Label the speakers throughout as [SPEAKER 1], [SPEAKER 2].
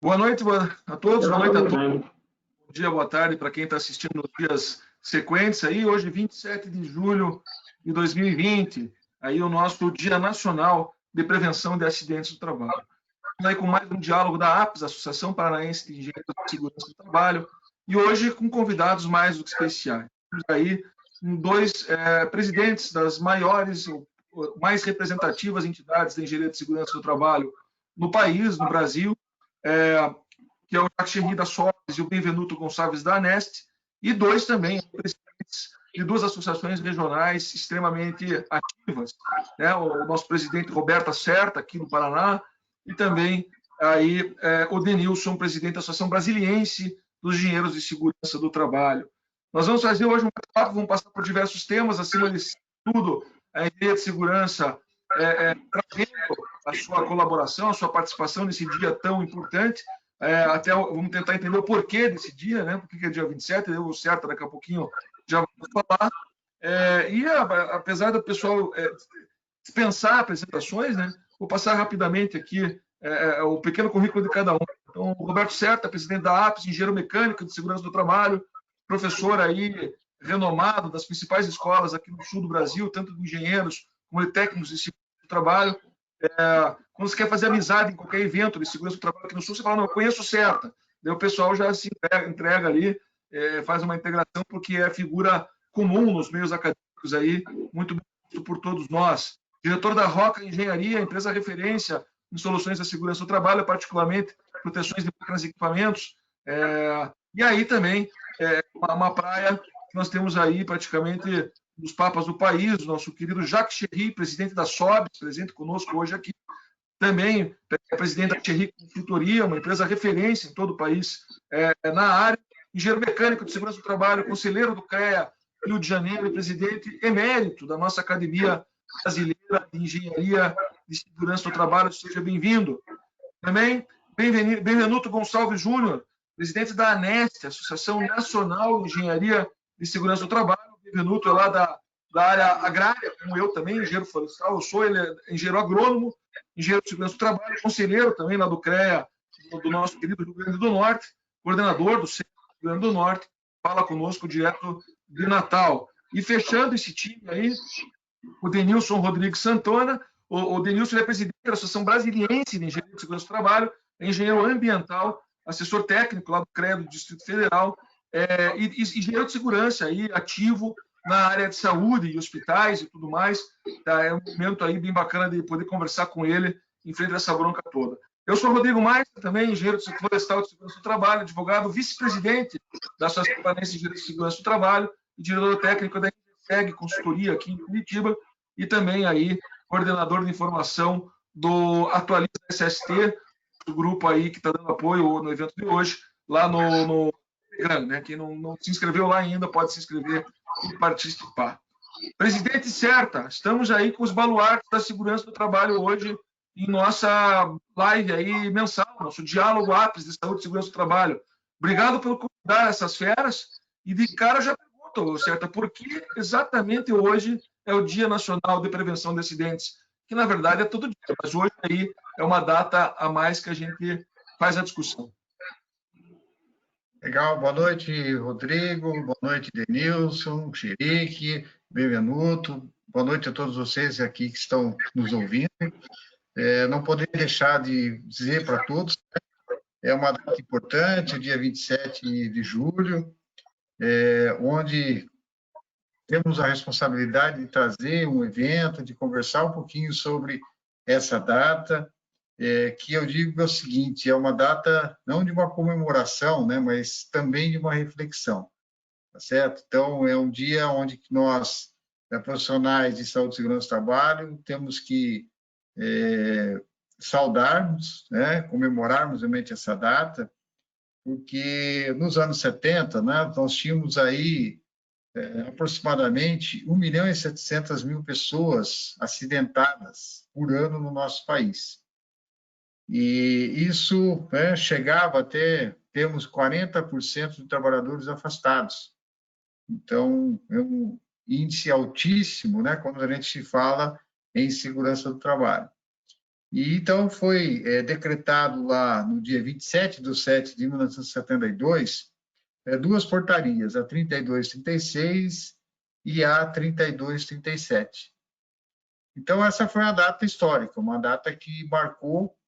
[SPEAKER 1] Boa noite a todos, boa noite a todos. Bom dia, boa tarde para quem está assistindo nos dias sequentes aí. Hoje, 27 de julho de 2020, aí o nosso Dia Nacional de Prevenção de Acidentes do Trabalho. Estamos aí com mais um diálogo da APES, Associação Paranaense de Engenheiros de Segurança do Trabalho, e hoje com convidados mais do que especiais. Temos aí dois presidentes das maiores, mais representativas entidades de engenharia de segurança do trabalho no país, no Brasil, que é o Jacques Cherry da Sobes e o Benvenuto Gonçalves da ANEST, e dois também presidentes de duas associações regionais extremamente ativas, né? O nosso presidente Roberto Acerta, aqui do Paraná, e também aí, o Denilson, presidente da Associação Brasiliense dos Engenheiros de Segurança do Trabalho. Nós vamos fazer hoje um bate-papo, vamos passar por diversos temas, acima de tudo, a engenharia de segurança trazendo a sua colaboração, a sua participação nesse dia tão importante. Até vamos tentar entender o porquê desse dia, né? Por que é dia 27, eu certo daqui a pouquinho já vou falar. Apesar do pessoal dispensar apresentações, né? Vou passar rapidamente aqui o pequeno currículo de cada um. Então, o Roberto Serta, presidente da APES, engenheiro mecânico de segurança do trabalho, professor aí renomado das principais escolas aqui no sul do Brasil, tanto de engenheiros como de técnicos de segurança do trabalho. Quando você quer fazer amizade em qualquer evento de segurança do trabalho aqui no sul, você fala, não, eu conheço o Serta. Daí o pessoal já se entrega ali, faz uma integração, porque é figura comum nos meios acadêmicos aí, muito bem visto por todos nós. Diretor da Roca Engenharia, empresa referência em soluções da segurança do trabalho, particularmente proteções de máquinas e equipamentos. E aí também uma praia que nós temos aí praticamente dos papas do país, o nosso querido Jacques Cherry, presidente da Sobes, presente conosco hoje aqui. Também é presidente da Cherry Consultoria, uma empresa referência em todo o país na área. Engenheiro mecânico de segurança do trabalho, conselheiro do CREA Rio de Janeiro e presidente emérito da nossa Academia Brasileira de Engenharia de Segurança do Trabalho. Seja bem-vindo. Também, Benvenuto Gonçalves Júnior, presidente da ANEST, Associação Nacional de Engenharia de Segurança do Trabalho. Benvenuto é lá da área agrária, como eu também, engenheiro florestal. Eu sou engenheiro agrônomo, engenheiro de segurança do trabalho, conselheiro também lá do CREA, do nosso querido Rio Grande do Norte, coordenador do Centro do Rio Grande do Norte, fala conosco direto de Natal. E fechando esse time aí, o Denilson Rodrigues Santana. O Denilson é presidente da Associação Brasiliense de Engenharia de Segurança do Trabalho, é engenheiro ambiental, assessor técnico lá do CREA do Distrito Federal, e engenheiro de segurança aí, ativo na área de saúde e hospitais e tudo mais. Tá? É um momento aí bem bacana de poder conversar com ele em frente a essa bronca toda. Eu sou Rodrigo Maia, também engenheiro florestal de segurança do trabalho, advogado, vice-presidente da Associação Paranaense de Engenharia de Segurança do Trabalho e diretor técnico da SEG Consultoria aqui em Curitiba, e também aí coordenador de informação do Atualiza SST, do grupo aí que está dando apoio no evento de hoje, lá no Telegram, né? Quem não se inscreveu lá ainda pode se inscrever e participar. Presidente Serta, estamos aí com os baluartes da segurança do trabalho hoje em nossa live aí mensal, nosso diálogo APES de saúde e segurança do trabalho. Obrigado por convidar essas feras, e de cara já pergunto, Serta, por que exatamente hoje é o Dia Nacional de Prevenção de Acidentes? Que na verdade é todo dia, mas hoje aí é uma data a mais que a gente faz a discussão.
[SPEAKER 2] Legal, boa noite, Rodrigo, boa noite, Denilson, Cherique, Benvenuto, boa noite a todos vocês aqui que estão nos ouvindo. Não poderia deixar de dizer para todos, né? É uma data importante, o dia 27 de julho, onde temos a responsabilidade de trazer um evento, de conversar um pouquinho sobre essa data, que eu digo é o seguinte, é uma data não de uma comemoração, né, mas também de uma reflexão, tá certo? Então, é um dia onde nós, profissionais de saúde e segurança do trabalho, temos que saudarmos, né, comemorarmos realmente essa data, porque nos anos 70, né, nós tínhamos aí aproximadamente 1.700.000 pessoas acidentadas por ano no nosso país. E isso chegava até termos 40% de trabalhadores afastados. Então, é um índice altíssimo, né, quando a gente fala em segurança do trabalho. E então foi decretado lá no dia 27/7/1972 duas portarias, a 3236 e a 3237. Então, essa foi a data histórica, uma data que marcou,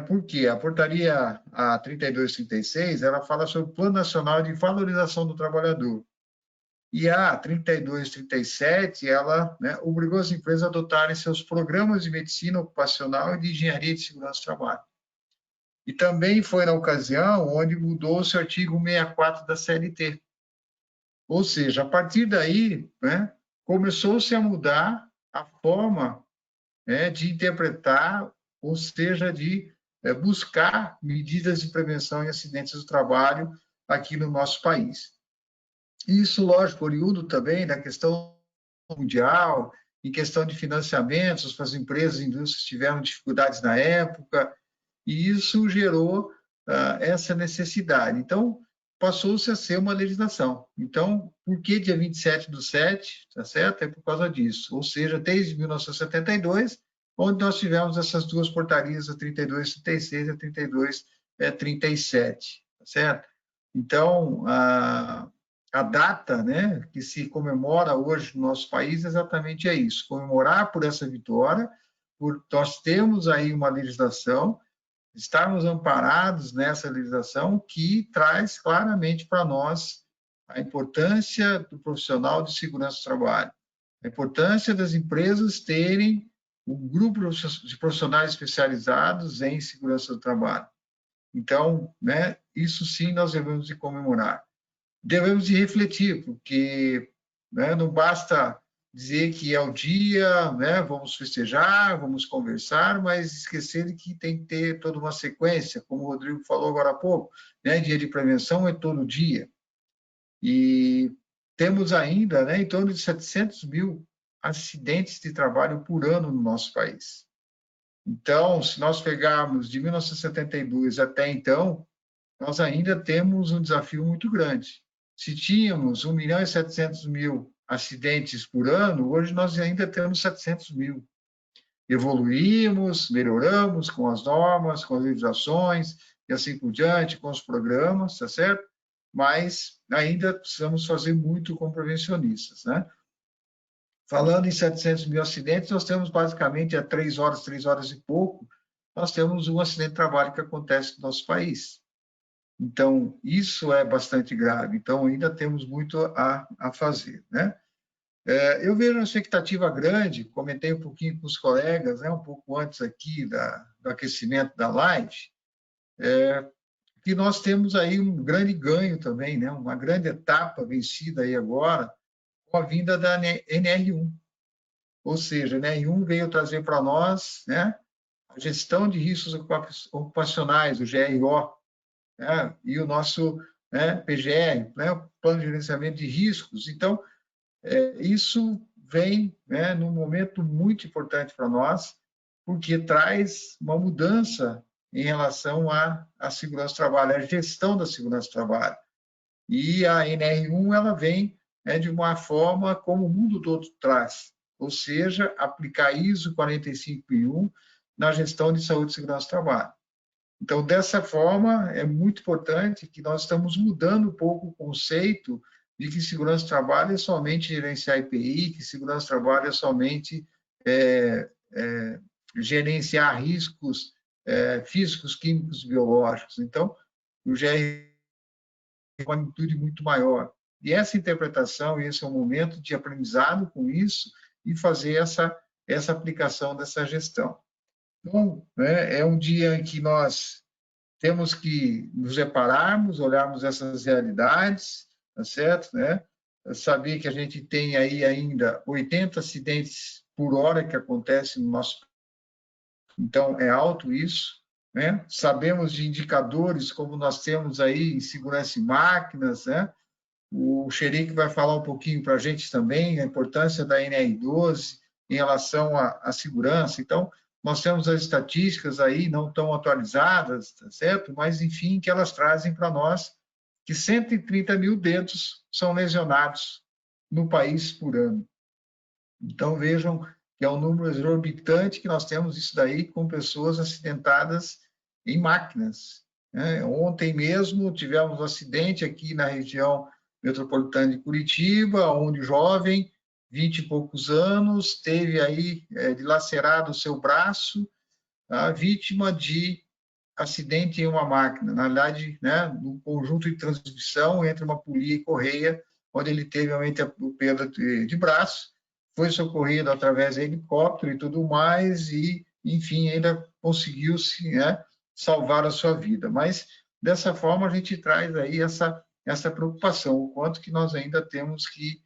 [SPEAKER 2] porque a portaria a 3236, ela fala sobre o Plano Nacional de Valorização do Trabalhador. E a 3237, ela obrigou as empresas a adotarem seus programas de medicina ocupacional e de engenharia de segurança do trabalho. E também foi na ocasião onde mudou-se o artigo 64 da CLT. Ou seja, a partir daí, começou-se a mudar a forma de interpretar, ou seja, de buscar medidas de prevenção em acidentes do trabalho aqui no nosso país. Isso, lógico, oriundo também da questão mundial, em questão de financiamentos para as empresas e indústrias que tiveram dificuldades na época, e isso gerou essa necessidade. Então, passou-se a ser uma legislação. Então, por que dia 27/7, tá certo? É por causa disso. Ou seja, desde 1972, onde nós tivemos essas duas portarias, a 3236 e a 3237, tá certo? Então, a data que se comemora hoje no nosso país exatamente é isso, comemorar por essa vitória, por nós termos aí uma legislação, estarmos amparados nessa legislação que traz claramente para nós a importância do profissional de segurança do trabalho, a importância das empresas terem um grupo de profissionais especializados em segurança do trabalho. Então, isso sim nós devemos de comemorar. Devemos de refletir, porque não basta dizer que é o dia, vamos festejar, vamos conversar, mas esquecer de que tem que ter toda uma sequência, como o Rodrigo falou agora há pouco, dia de prevenção é todo dia. E temos ainda em torno de 700 mil acidentes de trabalho por ano no nosso país. Então, se nós pegarmos de 1972 até então, nós ainda temos um desafio muito grande. Se tínhamos 1.700.000 acidentes por ano, hoje nós ainda temos 700 mil. Evoluímos, melhoramos com as normas, com as legislações e assim por diante, com os programas, tá certo? Mas ainda precisamos fazer muito como prevencionistas, Falando em 700 mil acidentes, nós temos basicamente a 3 horas e pouco, nós temos um acidente de trabalho que acontece no nosso país. Então, isso é bastante grave. Então, ainda temos muito a fazer, eu vejo uma expectativa grande, comentei um pouquinho com os colegas, um pouco antes aqui do aquecimento da live, que nós temos aí um grande ganho também, uma grande etapa vencida aí agora, com a vinda da NR1. Ou seja, a NR1 veio trazer para nós a gestão de riscos ocupacionais, o GRO, e o nosso PGR, o Plano de Gerenciamento de Riscos. Então, isso vem num momento muito importante para nós, porque traz uma mudança em relação à segurança do trabalho, à gestão da segurança do trabalho. E a NR1 ela vem de uma forma como o mundo todo traz, ou seja, aplicar ISO 45001 na gestão de saúde e segurança do trabalho. Então, dessa forma, é muito importante que nós estamos mudando um pouco o conceito de que segurança do trabalho é somente gerenciar IPI, que segurança do trabalho é somente gerenciar riscos físicos, químicos, biológicos. Então, o GR tem uma magnitude muito maior. E essa interpretação, esse é um momento de aprendizado com isso e fazer essa aplicação dessa gestão. Então, é um dia em que nós temos que nos repararmos, olharmos essas realidades, tá certo? Saber que a gente tem aí ainda 80 acidentes por hora que acontecem no nosso país. Então, é alto isso. Sabemos de indicadores como nós temos aí em segurança em máquinas, O Xerique vai falar um pouquinho para a gente também a importância da NR12 em relação à segurança. Então, nós temos as estatísticas aí não tão atualizadas, tá certo? Mas, enfim, que elas trazem para nós que 130 mil dedos são lesionados no país por ano. Então, vejam que é um número exorbitante que nós temos isso daí com pessoas acidentadas em máquinas, né? Ontem mesmo tivemos um acidente aqui na região metropolitana de Curitiba, onde o jovem, 20 e poucos anos, teve aí dilacerado o seu braço, a vítima de acidente em uma máquina, na verdade, né, no conjunto de transmissão entre uma polia e correia, onde ele teve realmente a perda de braço, foi socorrido através de helicóptero e tudo mais, e, enfim, ainda conseguiu-se, né, salvar a sua vida. Mas, dessa forma, a gente traz aí essa preocupação, o quanto que nós ainda temos que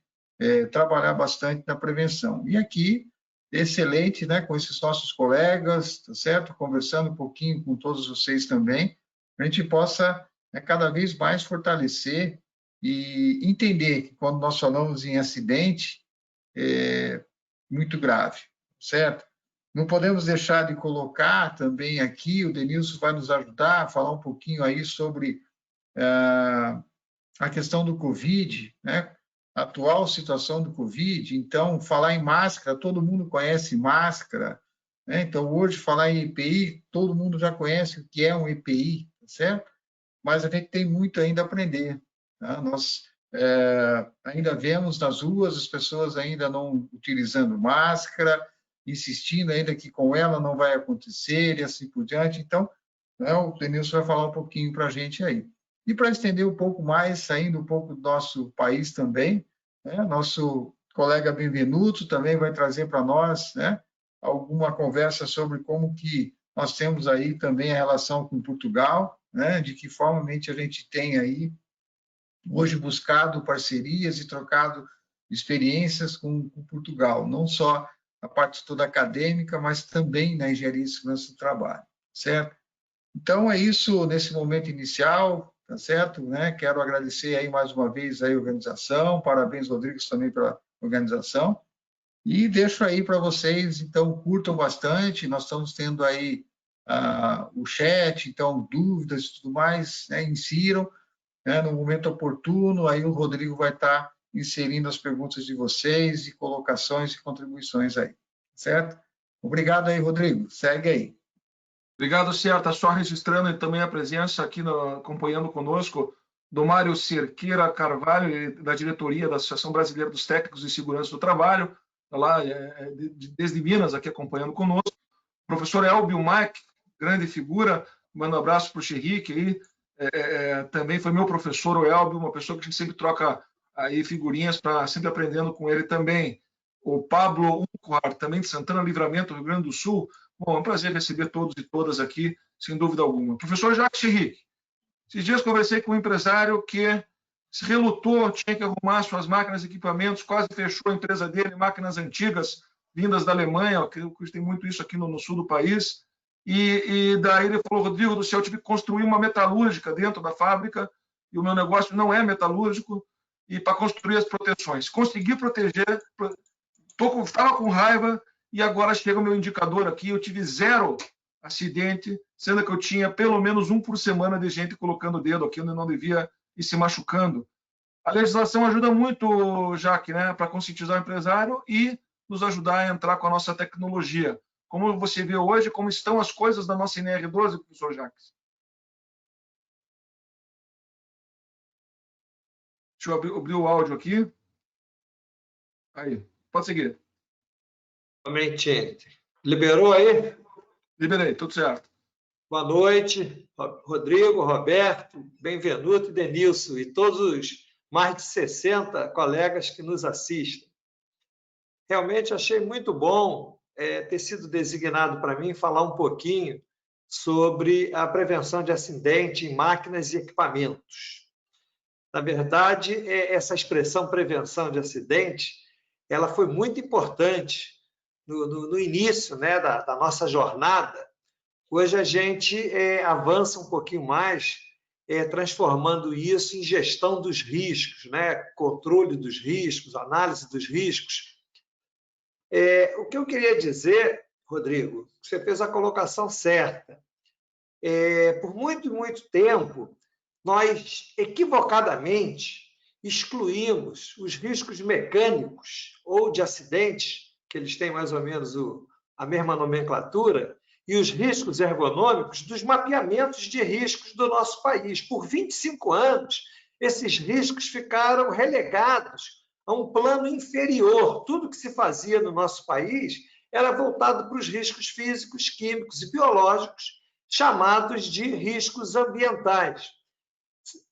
[SPEAKER 2] trabalhar bastante na prevenção. E aqui, excelente, né, com esses nossos colegas, tá certo? Conversando um pouquinho com todos vocês também, a gente possa cada vez mais fortalecer e entender que quando nós falamos em acidente, é muito grave, certo? Não podemos deixar de colocar também aqui, o Denilson vai nos ajudar a falar um pouquinho aí sobre a questão do Covid, né? A atual situação do Covid. Então, falar em máscara, todo mundo conhece máscara, né? Então, hoje, falar em EPI, todo mundo já conhece o que é um EPI, tá certo? Mas a gente tem muito ainda a aprender, tá? Nós ainda vemos nas ruas as pessoas ainda não utilizando máscara, insistindo ainda que com ela não vai acontecer e assim por diante. Então, né, o Denilson vai falar um pouquinho para a gente aí. E para estender um pouco mais, saindo um pouco do nosso país também, né, nosso colega Benvenuto também vai trazer para nós, né, alguma conversa sobre como que nós temos aí também a relação com Portugal, né, de que forma a gente tem aí hoje buscado parcerias e trocado experiências com Portugal, não só a parte toda acadêmica, mas também na engenharia de segurança do trabalho, certo? Então, é isso nesse momento inicial, tá certo? Né? Quero agradecer aí mais uma vez aí a organização, parabéns, Rodrigues, também pela organização, e deixo aí para vocês, então, curtam bastante, nós estamos tendo aí o chat, então, dúvidas e tudo mais, né? Insiram, né? No momento oportuno, aí o Rodrigo vai estar inserindo as perguntas de vocês e colocações e contribuições aí, certo? Obrigado aí, Rodrigo, segue aí.
[SPEAKER 1] Obrigado, Certa. Só registrando também a presença aqui, acompanhando conosco, do Mário Cerqueira Carvalho, da diretoria da Associação Brasileira dos Técnicos de Segurança do Trabalho, lá desde Minas, aqui acompanhando conosco. Professor Elbio Mac, grande figura, mando um abraço para o Xerrique aí. Também foi meu professor, o Elbio, uma pessoa que a gente sempre troca aí figurinhas, para sempre aprendendo com ele também. O Pablo Unquar, também de Santana Livramento, Rio Grande do Sul. Bom, é um prazer receber todos e todas aqui, sem dúvida alguma. Professor Jacques Xerrique, esses dias conversei com um empresário que se relutou, tinha que arrumar suas máquinas e equipamentos, quase fechou a empresa dele, máquinas antigas, vindas da Alemanha, que tem muito isso aqui no sul do país, e daí ele falou, Rodrigo do céu, eu tive que construir uma metalúrgica dentro da fábrica, e o meu negócio não é metalúrgico, e para construir as proteções. Consegui proteger, estava com raiva, e agora chega o meu indicador aqui, eu tive 0 acidente, sendo que eu tinha pelo menos 1 por semana de gente colocando o dedo aqui onde não devia e se machucando. A legislação ajuda muito, Jaque, né, para conscientizar o empresário e nos ajudar a entrar com a nossa tecnologia. Como você vê hoje, como estão as coisas da nossa NR12, professor Jacques? Deixa eu abrir o áudio aqui. Aí, pode seguir.
[SPEAKER 3] Realmente. Liberou aí?
[SPEAKER 1] Liberei, tudo certo.
[SPEAKER 3] Boa noite, Rodrigo, Roberto, Benvenuto e Denilson, e todos os mais de 60 colegas que nos assistem. Realmente achei muito bom ter sido designado para mim falar um pouquinho sobre a prevenção de acidente em máquinas e equipamentos. Na verdade, essa expressão prevenção de acidente, ela foi muito importante no início, né, da nossa jornada. Hoje a gente avança um pouquinho mais, transformando isso em gestão dos riscos, né, controle dos riscos, análise dos riscos. O que eu queria dizer, Rodrigo, você fez a colocação certa. Por muito, muito tempo, nós equivocadamente excluímos os riscos mecânicos ou de acidentes que eles têm mais ou menos a mesma nomenclatura, e os riscos ergonômicos dos mapeamentos de riscos do nosso país. Por 25 anos, esses riscos ficaram relegados a um plano inferior. Tudo que se fazia no nosso país era voltado para os riscos físicos, químicos e biológicos, chamados de riscos ambientais.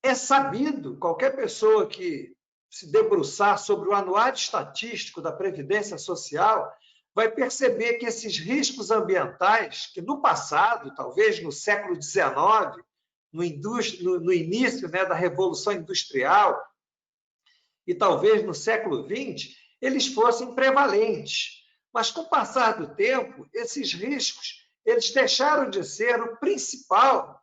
[SPEAKER 3] É sabido, qualquer pessoa que se debruçar sobre o Anuário Estatístico da Previdência Social vai perceber que esses riscos ambientais, que no passado, talvez no século XIX, no início, né, da Revolução Industrial, e talvez no século XX, eles fossem prevalentes. Mas, com o passar do tempo, esses riscos eles deixaram de ser o principal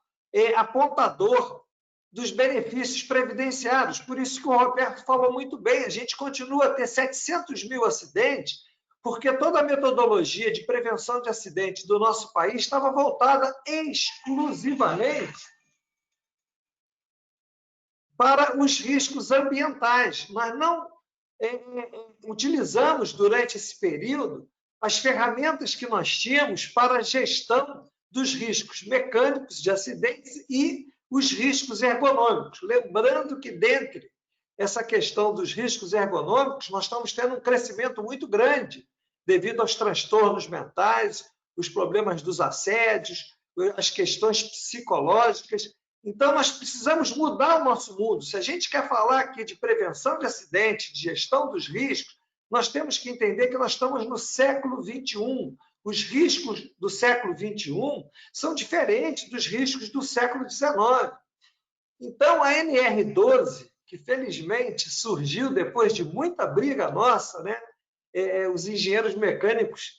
[SPEAKER 3] apontador dos benefícios previdenciários. Por isso que o Roberto falou muito bem, a gente continua a ter 700 mil acidentes, porque toda a metodologia de prevenção de acidentes do nosso país estava voltada exclusivamente para os riscos ambientais. Nós não utilizamos, durante esse período, as ferramentas que nós tínhamos para a gestão dos riscos mecânicos de acidentes e os riscos ergonômicos. Lembrando que, dentre essa questão dos riscos ergonômicos, nós estamos tendo um crescimento muito grande devido aos transtornos mentais, os problemas dos assédios, as questões psicológicas. Então, nós precisamos mudar o nosso mundo. Se a gente quer falar aqui de prevenção de acidentes, de gestão dos riscos, nós temos que entender que nós estamos no século XXI. Os riscos do século XXI são diferentes dos riscos do século XIX. Então, a NR12, que felizmente surgiu depois de muita briga nossa, né? Os engenheiros mecânicos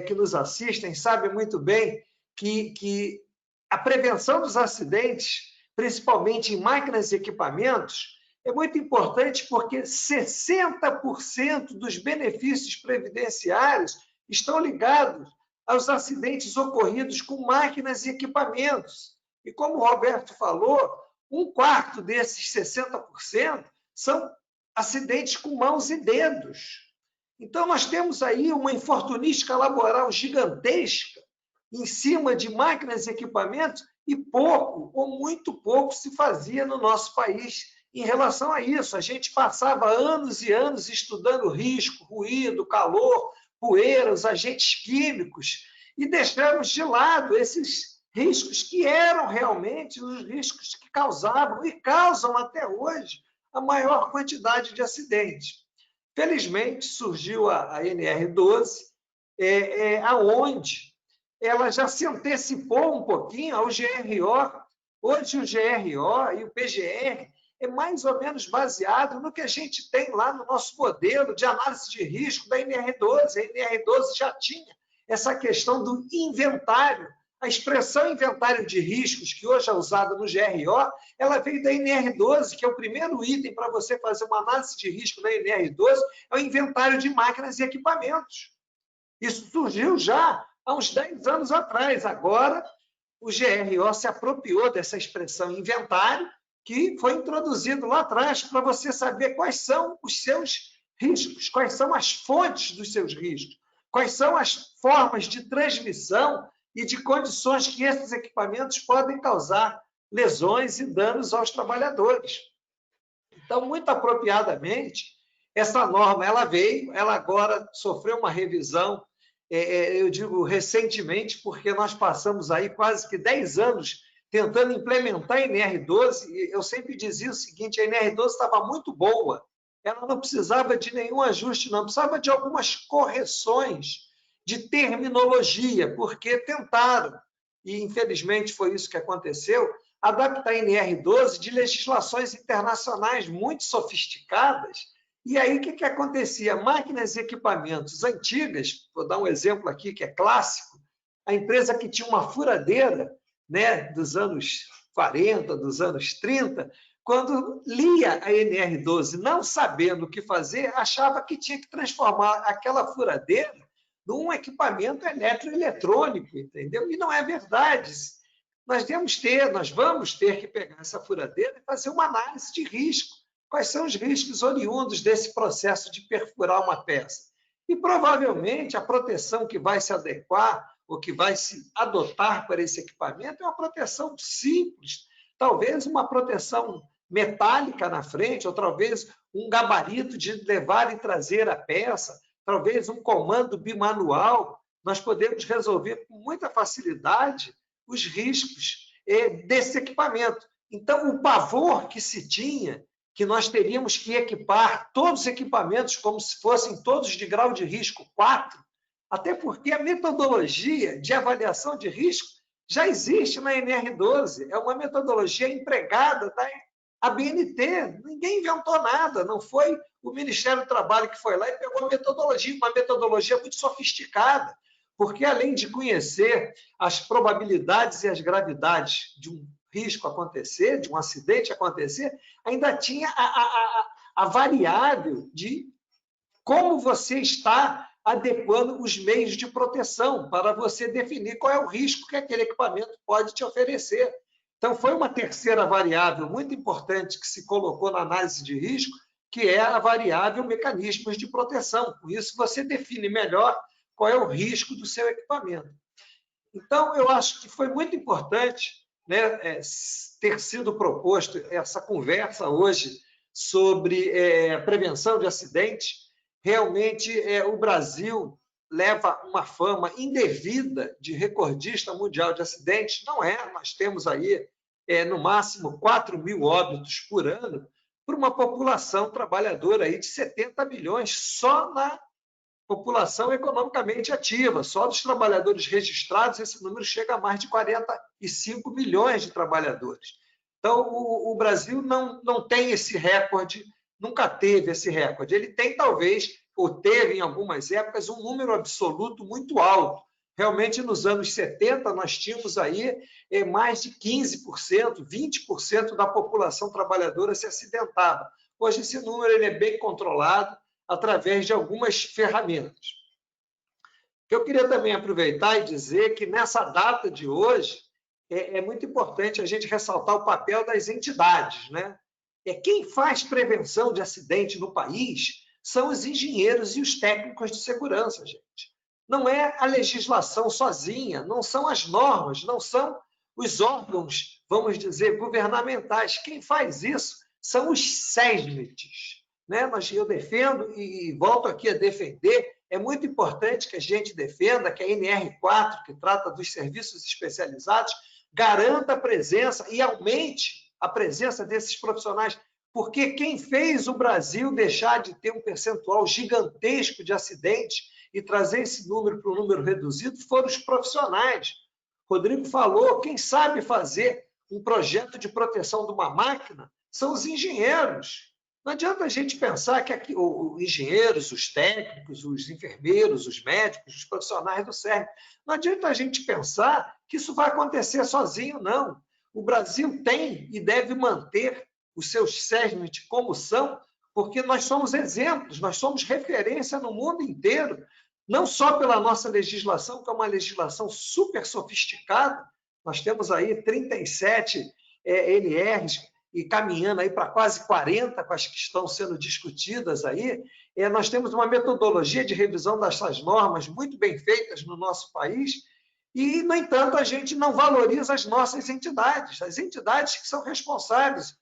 [SPEAKER 3] que nos assistem sabem muito bem que a prevenção dos acidentes, principalmente em máquinas e equipamentos, é muito importante porque 60% dos benefícios previdenciários estão ligados aos acidentes ocorridos com máquinas e equipamentos. E como o Roberto falou, 1/4 desses 60% são acidentes com mãos e dedos. Então, nós temos aí uma infortunística laboral gigantesca em cima de máquinas e equipamentos e pouco ou muito pouco se fazia no nosso país em relação a isso. A gente passava anos e anos estudando risco, ruído, calor, poeira, os agentes químicos e deixamos de lado esses riscos que eram realmente os riscos que causavam e causam até hoje a maior quantidade de acidentes. Felizmente, surgiu a NR12, aonde ela já se antecipou um pouquinho ao GRO. Hoje, o GRO e o PGR é mais ou menos baseado no que a gente tem lá no nosso modelo de análise de risco da NR12. A NR12 já tinha essa questão do inventário. A expressão inventário de riscos, que hoje é usada no GRO, ela veio da NR12, que é o primeiro item para você fazer uma análise de risco na NR12, é o inventário de máquinas e equipamentos. Isso surgiu já há uns 10 anos atrás. Agora, o GRO se apropriou dessa expressão inventário, que foi introduzido lá atrás para você saber quais são os seus riscos, quais são as fontes dos seus riscos, quais são as formas de transmissão e de condições que esses equipamentos podem causar lesões e danos aos trabalhadores. Então, muito apropriadamente, essa norma ela veio, ela agora sofreu uma revisão, eu digo recentemente, porque nós passamos aí quase que 10 anos tentando implementar a NR12, e eu sempre dizia o seguinte, a NR12 estava muito boa, ela não precisava de nenhum ajuste, não, precisava de algumas correções de terminologia, porque tentaram, e infelizmente foi isso que aconteceu, adaptar a NR12 de legislações internacionais muito sofisticadas. E aí o que acontecia? Máquinas e equipamentos antigas, vou dar um exemplo aqui que é clássico, a empresa que tinha uma furadeira, né, dos anos 40, dos anos 30, quando lia a NR12, não sabendo o que fazer, achava que tinha que transformar aquela furadeira num equipamento eletroeletrônico, entendeu? E não é verdade. Nós vamos ter que pegar essa furadeira e fazer uma análise de risco. Quais são os riscos oriundos desse processo de perfurar uma peça? E provavelmente a proteção que vai se adequar ou que vai se adotar para esse equipamento é uma proteção simples, talvez uma proteção metálica na frente, ou talvez um gabarito de levar e trazer a peça, talvez um comando bimanual. Nós podemos resolver com muita facilidade os riscos desse equipamento. Então, o pavor que se tinha, que nós teríamos que equipar todos os equipamentos como se fossem todos de grau de risco 4, até porque a metodologia de avaliação de risco já existe na NR12, é uma metodologia empregada da ABNT, ninguém inventou nada, não foi o Ministério do Trabalho que foi lá e pegou a metodologia, uma metodologia muito sofisticada, porque além de conhecer as probabilidades e as gravidades de um risco acontecer, de um acidente acontecer, ainda tinha a variável de como você está adequando os meios de proteção para você definir qual é o risco que aquele equipamento pode te oferecer. Então, foi uma terceira variável muito importante que se colocou na análise de risco, que é a variável mecanismos de proteção. Com isso, você define melhor qual é o risco do seu equipamento. Então, eu acho que foi muito importante, né, ter sido proposto essa conversa hoje sobre prevenção de acidentes. Realmente, o Brasil leva uma fama indevida de recordista mundial de acidentes. Não é, nós temos aí, no máximo, 4.000 óbitos por ano, por uma população trabalhadora aí de 70 milhões, só na população economicamente ativa. Só dos trabalhadores registrados, esse número chega a mais de 45 milhões de trabalhadores. Então, o Brasil não tem esse recorde, nunca teve esse recorde. Ele tem, talvez, ou teve em algumas épocas, um número absoluto muito alto. Realmente, nos anos 70, nós tínhamos aí mais de 15%, 20% da população trabalhadora se acidentava. Hoje, esse número ele é bem controlado através de algumas ferramentas. Eu queria também aproveitar e dizer que, nessa data de hoje, é muito importante a gente ressaltar o papel das entidades, né? Quem faz prevenção de acidente no país são os engenheiros e os técnicos de segurança, gente. Não é a legislação sozinha, não são as normas, não são os órgãos, vamos dizer, governamentais. Quem faz isso são os SESMITs, né? Mas eu defendo e volto aqui a defender, é muito importante que a gente defenda que a NR4, que trata dos serviços especializados, garanta a presença e aumente a presença desses profissionais, porque quem fez o Brasil deixar de ter um percentual gigantesco de acidentes e trazer esse número para um número reduzido foram os profissionais. Rodrigo falou, quem sabe fazer um projeto de proteção de uma máquina são os engenheiros. Não adianta a gente pensar que aqui, os engenheiros, os técnicos, os enfermeiros, os médicos, os profissionais do CERN, não adianta a gente pensar que isso vai acontecer sozinho, não. O Brasil tem e deve manter os seus SESMIT como são, porque nós somos exemplos, nós somos referência no mundo inteiro, não só pela nossa legislação, que é uma legislação super sofisticada, nós temos aí 37 NRs, e caminhando aí para quase 40 com as que estão sendo discutidas aí, nós temos uma metodologia de revisão dessas normas muito bem feitas no nosso país e, no entanto, a gente não valoriza as nossas entidades, as entidades que são responsáveis.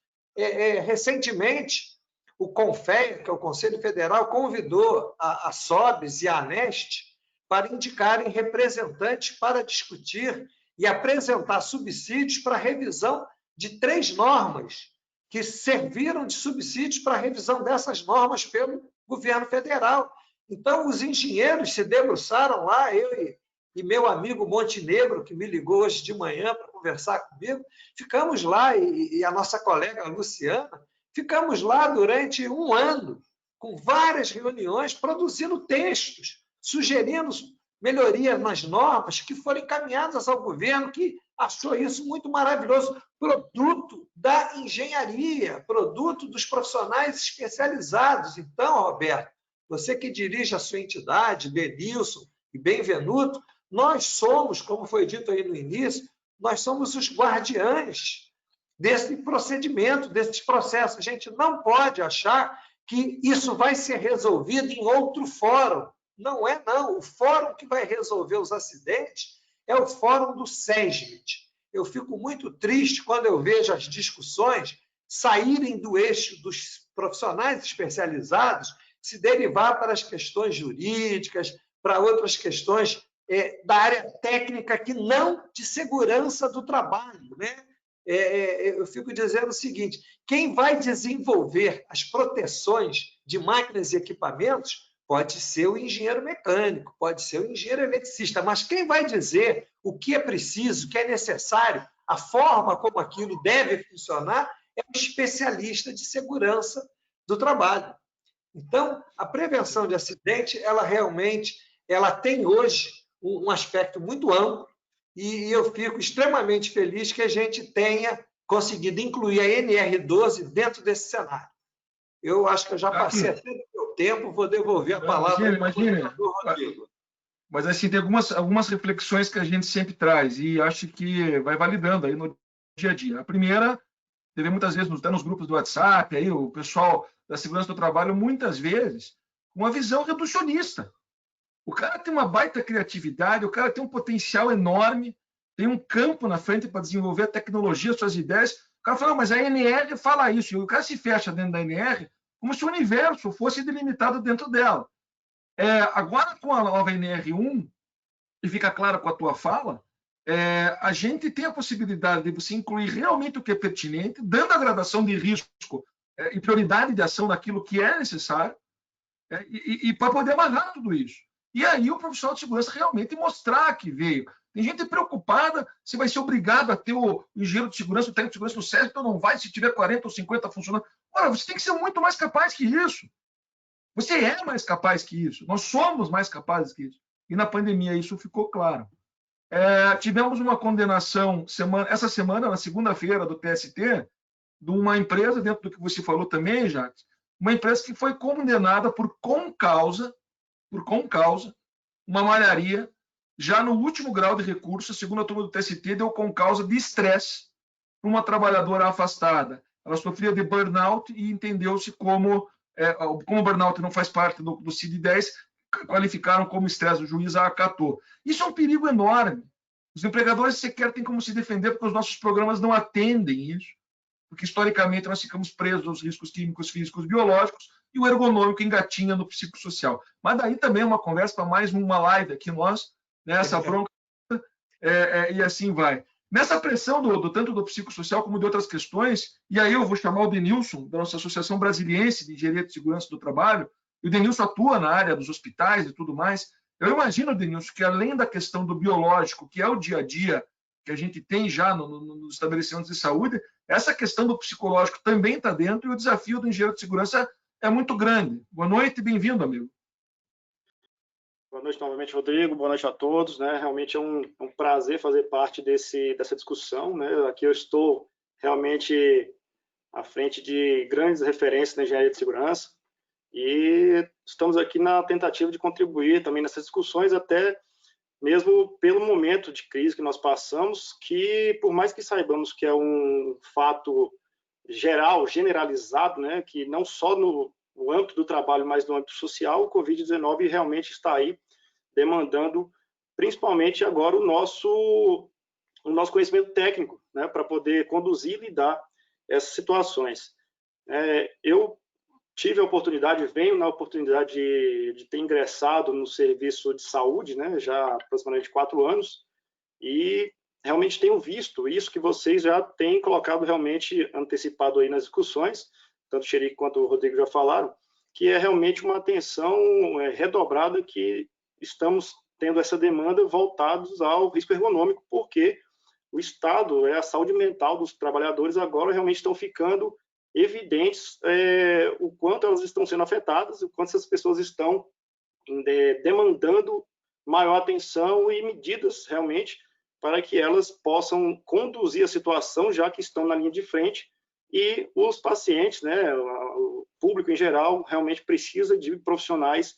[SPEAKER 3] Recentemente, o CONFEA, que é o Conselho Federal, convidou a SOBES e a ANEST para indicarem representantes para discutir e apresentar subsídios para a revisão de 3 normas que serviram de subsídios para a revisão dessas normas pelo governo federal. Então, os engenheiros se debruçaram lá, eu e meu amigo Montenegro, que me ligou hoje de manhã para conversar comigo, ficamos lá, e a nossa colega Luciana, ficamos lá durante um ano, com várias reuniões, produzindo textos, sugerindo melhorias nas normas que foram encaminhadas ao governo, que achou isso muito maravilhoso, produto da engenharia, produto dos profissionais especializados. Então, Roberto, você que dirige a sua entidade, Denilson e Benvenuto, nós somos, como foi dito aí no início, nós somos os guardiães desse procedimento, desses processos. A gente não pode achar que isso vai ser resolvido em outro fórum. Não é, não. O fórum que vai resolver os acidentes é o fórum do SESMIT. Eu fico muito triste quando eu vejo as discussões saírem do eixo dos profissionais especializados, se derivar para as questões jurídicas, para outras questões da área técnica que não de segurança do trabalho, né? Eu fico dizendo o seguinte: quem vai desenvolver as proteções de máquinas e equipamentos pode ser o engenheiro mecânico, pode ser o engenheiro eletricista, mas quem vai dizer o que é preciso, o que é necessário, a forma como aquilo deve funcionar, é um especialista de segurança do trabalho. Então, a prevenção de acidente, ela realmente tem hoje um aspecto muito amplo, e eu fico extremamente feliz que a gente tenha conseguido incluir a NR12 dentro desse cenário. Eu acho que eu já passei até do meu tempo, vou devolver a palavra para o professor Rodrigo.
[SPEAKER 1] Mas assim, tem algumas reflexões que a gente sempre traz e acho que vai validando aí no dia a dia. A primeira, teve muitas vezes até nos grupos do WhatsApp, aí o pessoal da segurança do trabalho, muitas vezes, uma visão reducionista. O cara tem uma baita criatividade, o cara tem um potencial enorme, tem um campo na frente para desenvolver a tecnologia, suas ideias. O cara fala, mas a NR fala isso, e o cara se fecha dentro da NR como se o universo fosse delimitado dentro dela. Agora, com a nova NR1, e fica claro com a tua fala, a gente tem a possibilidade de você incluir realmente o que é pertinente, dando a gradação de risco e prioridade de ação naquilo que é necessário, e para poder amarrar tudo isso. E aí o profissional de segurança realmente mostrar que veio. Tem gente preocupada se vai ser obrigado a ter o engenheiro de segurança, o técnico de segurança no SESC, então não vai se tiver 40 ou 50 funcionando. Ora, você tem que ser muito mais capaz que isso. Você é mais capaz que isso. Nós somos mais capazes que isso. E na pandemia isso ficou claro. Tivemos uma condenação essa semana, na segunda-feira, do TST, de uma empresa, dentro do que você falou também, Jacques, uma empresa que foi condenada por concausa, uma malharia, já no último grau de recurso, a segunda turma do TST deu concausa de estresse para uma trabalhadora afastada. Ela sofria de burnout e entendeu-se como o burnout não faz parte do CID-10, qualificaram como estresse, o juiz a acatou. Isso é um perigo enorme. Os empregadores sequer têm como se defender porque os nossos programas não atendem isso, porque historicamente nós ficamos presos aos riscos químicos, físicos, biológicos, e o ergonômico engatinha no psicossocial. Mas daí também é uma conversa para mais uma live aqui nós, né, essa bronca, e assim vai. Nessa pressão tanto do psicossocial como de outras questões, e aí eu vou chamar o Denilson, da nossa Associação Brasiliense de Engenharia de Segurança do Trabalho, e o Denilson atua na área dos hospitais e tudo mais. Eu imagino, Denilson, que além da questão do biológico, que é o dia a dia que a gente tem já nos estabelecimentos de saúde, essa questão do psicológico também está dentro, e o desafio do engenheiro de segurança é muito grande. Boa noite e bem-vindo, amigo.
[SPEAKER 4] Boa noite novamente, Rodrigo. Boa noite a todos. Realmente é um prazer fazer parte dessa discussão. Aqui eu estou realmente à frente de grandes referências na engenharia de segurança e estamos aqui na tentativa de contribuir também nessas discussões, até mesmo pelo momento de crise que nós passamos, que por mais que saibamos que é um fato geral, generalizado, que não só no âmbito do trabalho, mas no âmbito social, o Covid-19 realmente está aí demandando, principalmente agora, o nosso conhecimento técnico, para poder conduzir e lidar essas situações. Eu tive a oportunidade, venho na oportunidade de ter ingressado no serviço de saúde, já há aproximadamente 4 anos, e realmente tenho visto isso que vocês já têm colocado realmente antecipado aí nas discussões, tanto o Xerique quanto o Rodrigo já falaram, que é realmente uma atenção redobrada que estamos tendo essa demanda voltados ao risco ergonômico, porque o estado, a saúde mental dos trabalhadores agora realmente estão ficando evidentes o quanto elas estão sendo afetadas, o quanto essas pessoas estão demandando maior atenção e medidas realmente para que elas possam conduzir a situação, já que estão na linha de frente, e os pacientes, o público em geral, realmente precisa de profissionais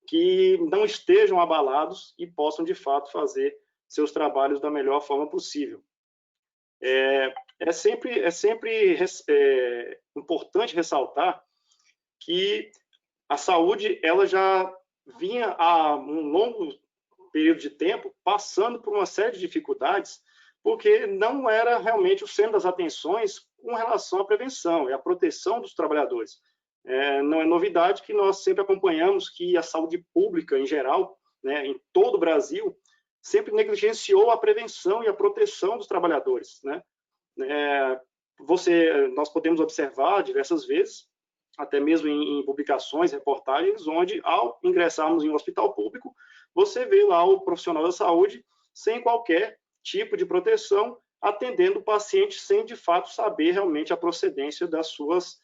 [SPEAKER 4] que não estejam abalados e possam, de fato, fazer seus trabalhos da melhor forma possível. É sempre importante ressaltar que a saúde ela já vinha há um longo período de tempo passando por uma série de dificuldades, porque não era realmente o centro das atenções com relação à prevenção e à proteção dos trabalhadores. Não é novidade que nós sempre acompanhamos que a saúde pública, em geral, né, em todo o Brasil, sempre negligenciou a prevenção e a proteção dos trabalhadores, né? Nós podemos observar diversas vezes, até mesmo em publicações, reportagens, onde, ao ingressarmos em um hospital público, você vê lá o profissional da saúde sem qualquer tipo de proteção, atendendo o paciente sem, de fato, saber realmente a procedência das suas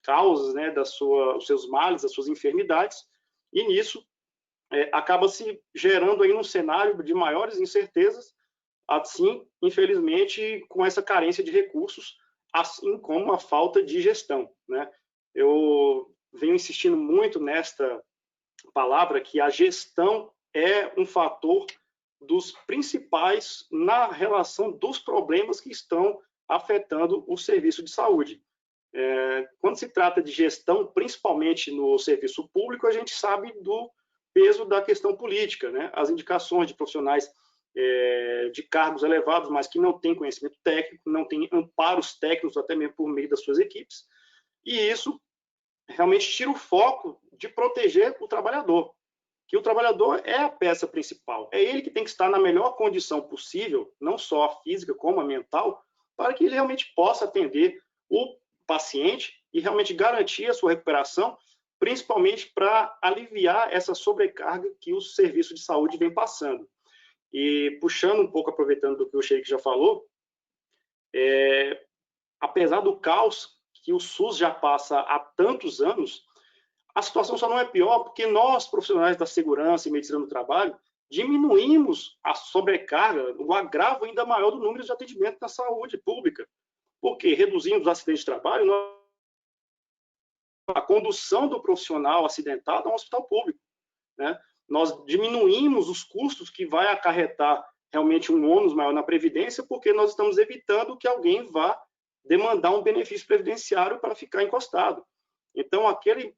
[SPEAKER 4] causas, né, os seus males, das suas enfermidades, e nisso acaba se gerando aí um cenário de maiores incertezas, assim, infelizmente, com essa carência de recursos, assim como a falta de gestão, né? Eu venho insistindo muito nesta palavra que a gestão é um fator dos principais na relação dos problemas que estão afetando o serviço de saúde. Quando se trata de gestão, principalmente no serviço público, a gente sabe do peso da questão política, né? As indicações de profissionais de cargos elevados, mas que não têm conhecimento técnico, não têm amparos técnicos, até mesmo por meio das suas equipes, e isso realmente tira o foco de proteger o trabalhador, que o trabalhador é a peça principal, é ele que tem que estar na melhor condição possível, não só a física como a mental, para que ele realmente possa atender o paciente e realmente garantir a sua recuperação, principalmente para aliviar essa sobrecarga que o serviço de saúde vem passando. E puxando um pouco, aproveitando do que o Sheik já falou, apesar do caos que o SUS já passa há tantos anos, a situação só não é pior porque nós, profissionais da segurança e medicina do trabalho, diminuímos a sobrecarga, o agravo ainda maior do número de atendimento na saúde pública. Porque reduzindo os acidentes de trabalho, a condução do profissional acidentado a um hospital público, né? Nós diminuímos os custos que vai acarretar realmente um ônus maior na Previdência, porque nós estamos evitando que alguém vá demandar um benefício previdenciário para ficar encostado. Então, aquele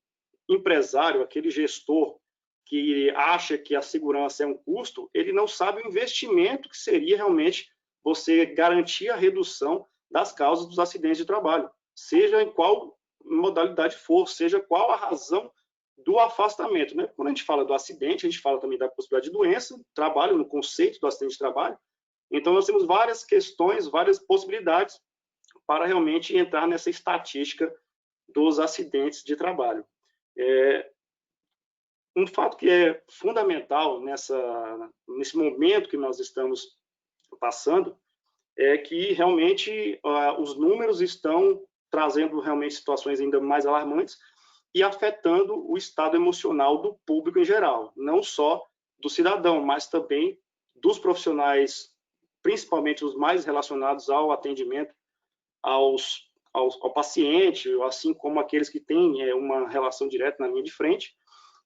[SPEAKER 4] empresário, aquele gestor que acha que a segurança é um custo, ele não sabe o investimento que seria realmente você garantir a redução das causas dos acidentes de trabalho, seja em qual modalidade for, seja qual a razão do afastamento, né? Quando a gente fala do acidente, a gente fala também da possibilidade de doença, trabalho, no conceito do acidente de trabalho. Então, nós temos várias questões, várias possibilidades para realmente entrar nessa estatística dos acidentes de trabalho. Um fato que é fundamental nesse momento que nós estamos passando é que realmente os números estão trazendo realmente situações ainda mais alarmantes e afetando o estado emocional do público em geral, não só do cidadão, mas também dos profissionais, principalmente os mais relacionados ao atendimento ao paciente, assim como aqueles que têm uma relação direta na linha de frente.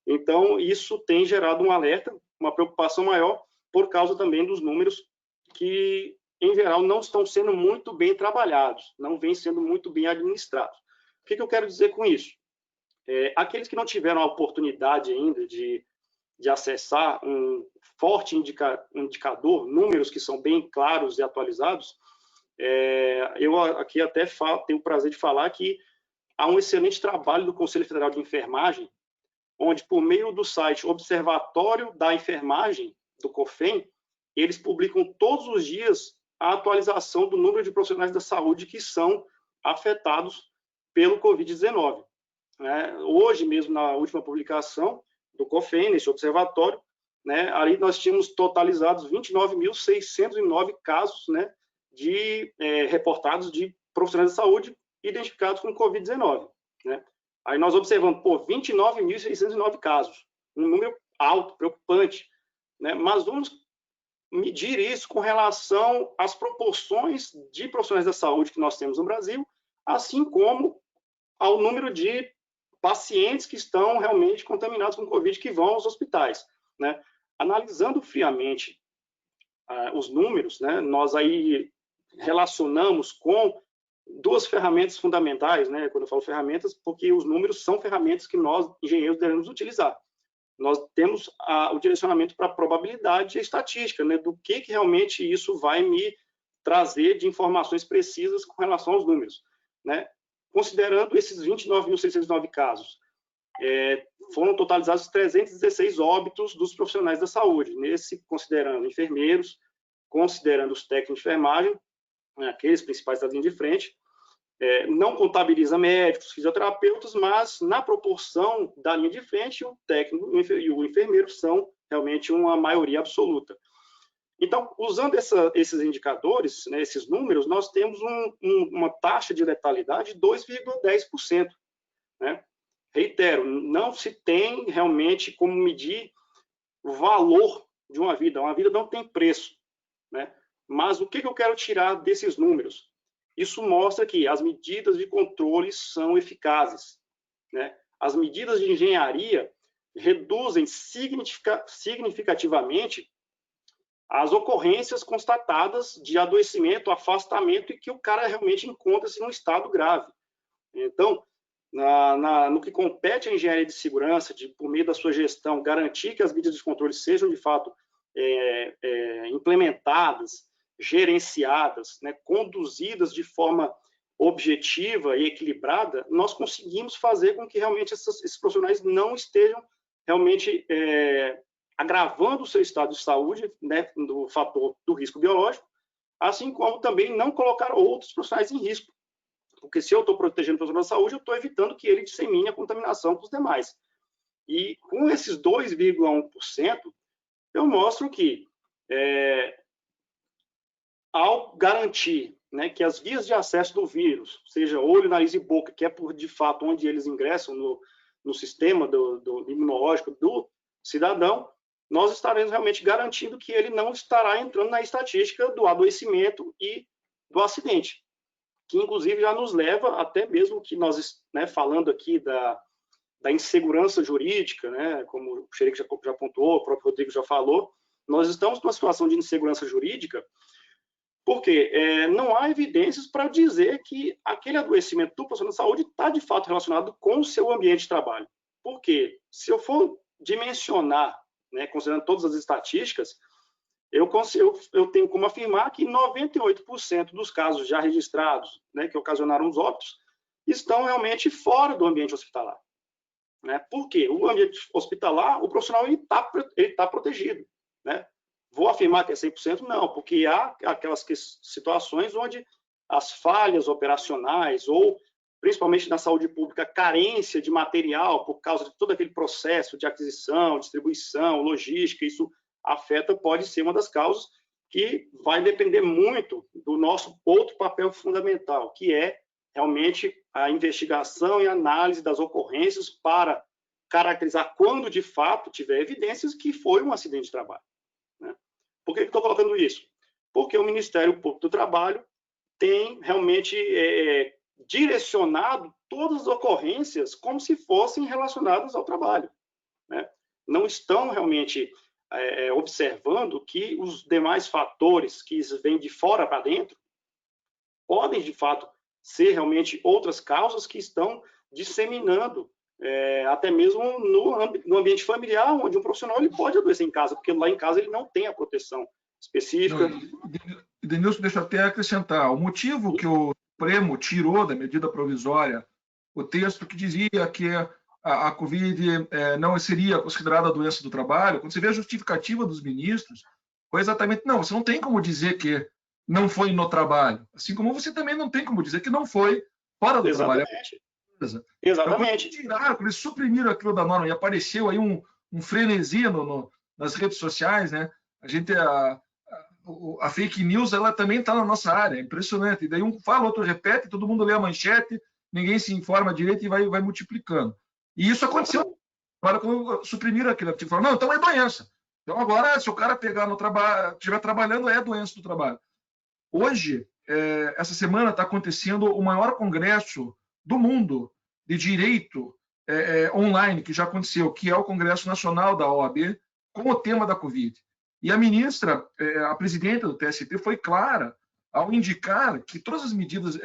[SPEAKER 4] Então, isso tem gerado um alerta, uma preocupação maior, por causa também dos números que, em geral, não estão sendo muito bem trabalhados, não vêm sendo muito bem administrados. O que eu quero dizer com isso? Aqueles que não tiveram a oportunidade ainda de acessar um forte indicador, números que são bem claros e atualizados, eu aqui até tenho o prazer de falar que há um excelente trabalho do Conselho Federal de Enfermagem, onde, por meio do site Observatório da Enfermagem, do COFEN, eles publicam todos os dias a atualização do número de profissionais da saúde que são afetados pelo Covid-19. Hoje mesmo, na última publicação do COFEN, nesse observatório, ali nós tínhamos totalizados 29.609 casos, reportados de profissionais de saúde identificados com Covid-19. Aí nós observamos, 29.609 casos, um número alto, preocupante, mas vamos medir isso com relação às proporções de profissionais da saúde que nós temos no Brasil, assim como ao número de pacientes que estão realmente contaminados com Covid que vão aos hospitais. Analisando friamente os números, nós aí relacionamos com duas ferramentas fundamentais, né? Quando eu falo ferramentas, porque os números são ferramentas que nós, engenheiros, devemos utilizar. Nós temos o direcionamento para a probabilidade e a estatística, né? Do que realmente isso vai me trazer de informações precisas com relação aos números, né? Considerando esses 29.609 casos, foram totalizados 316 óbitos dos profissionais da saúde, considerando enfermeiros, considerando os técnicos de enfermagem, né, aqueles principais da linha de frente, não contabiliza médicos, fisioterapeutas, mas na proporção da linha de frente, o técnico e o enfermeiro são realmente uma maioria absoluta. Então, usando esses indicadores, né, esses números, nós temos uma taxa de letalidade de 2,10%. Né? Reitero, não se tem realmente como medir o valor de uma vida não tem preço. Né? Mas o que eu quero tirar desses números? Isso mostra que as medidas de controle são eficazes. Né? As medidas de engenharia reduzem significativamente as ocorrências constatadas de adoecimento, afastamento e que o cara realmente encontra-se num estado grave. Então, no que compete à engenharia de segurança, por meio da sua gestão, garantir que as medidas de controle sejam, de fato, implementadas, gerenciadas, né, conduzidas de forma objetiva e equilibrada, nós conseguimos fazer com que realmente esses profissionais não estejam realmente agravando o seu estado de saúde, né, do fator do risco biológico, assim como também não colocar outros profissionais em risco. Porque se eu estou protegendo o profissional da saúde, eu estou evitando que ele dissemine a contaminação para os demais. E com esses 2,1%, eu mostro que, ao garantir, né, que as vias de acesso do vírus, seja olho, nariz e boca, que é de fato onde eles ingressam no sistema do imunológico do cidadão, nós estaremos realmente garantindo que ele não estará entrando na estatística do adoecimento e do acidente, que inclusive já nos leva até mesmo que nós, né, falando aqui da insegurança jurídica, né, como o Xerique já pontuou, o próprio Rodrigo já falou, nós estamos numa situação de insegurança jurídica porque não há evidências para dizer que aquele adoecimento do profissional de saúde está, de fato, relacionado com o seu ambiente de trabalho. Porque, se eu for dimensionar, né, considerando todas as estatísticas, eu tenho como afirmar que 98% dos casos já registrados, né, que ocasionaram os óbitos, estão realmente fora do ambiente hospitalar. Né? Por quê? O ambiente hospitalar, o profissional está protegido. Né? Vou afirmar que é 100%? Não, porque há aquelas situações onde as falhas operacionais ou, principalmente na saúde pública, carência de material por causa de todo aquele processo de aquisição, distribuição, logística, isso pode ser uma das causas que vai depender muito do nosso outro papel fundamental, que é realmente a investigação e análise das ocorrências para caracterizar quando, de fato, tiver evidências que foi um acidente de trabalho. Né? Por que estou colocando isso? Porque o Ministério Público do Trabalho tem realmente direcionado todas as ocorrências como se fossem relacionadas ao trabalho. Né? Não estão realmente observando que os demais fatores que vêm de fora para dentro podem, de fato, ser realmente outras causas que estão disseminando até mesmo no ambiente familiar, onde um profissional ele pode adoecer em casa, porque lá em casa ele não tem a proteção específica.
[SPEAKER 1] Denilson, deixa eu até acrescentar. O motivo que o Supremo tirou da medida provisória o texto que dizia que a Covid não seria considerada doença do trabalho, quando você vê a justificativa dos ministros, foi exatamente, não, você não tem como dizer que não foi no trabalho, assim como você também não tem como dizer que não foi fora do trabalho.
[SPEAKER 4] Exatamente.
[SPEAKER 1] Então, quando eles suprimiram aquilo da norma e apareceu aí um frenesi nas redes sociais, né? A fake news ela também está na nossa área, é impressionante. E daí um fala, outro repete, todo mundo lê a manchete, ninguém se informa direito e vai multiplicando. E isso aconteceu agora quando suprimiram aquilo. Tipo, falaram, não, então é doença. Então agora, se o cara pegar no trabalho, estiver trabalhando, é doença do trabalho. Hoje, essa semana está acontecendo o maior congresso do mundo de direito online, que já aconteceu, que é o Congresso Nacional da OAB, com o tema da Covid. E a ministra, a presidenta do TST, foi clara ao indicar que todas as medidas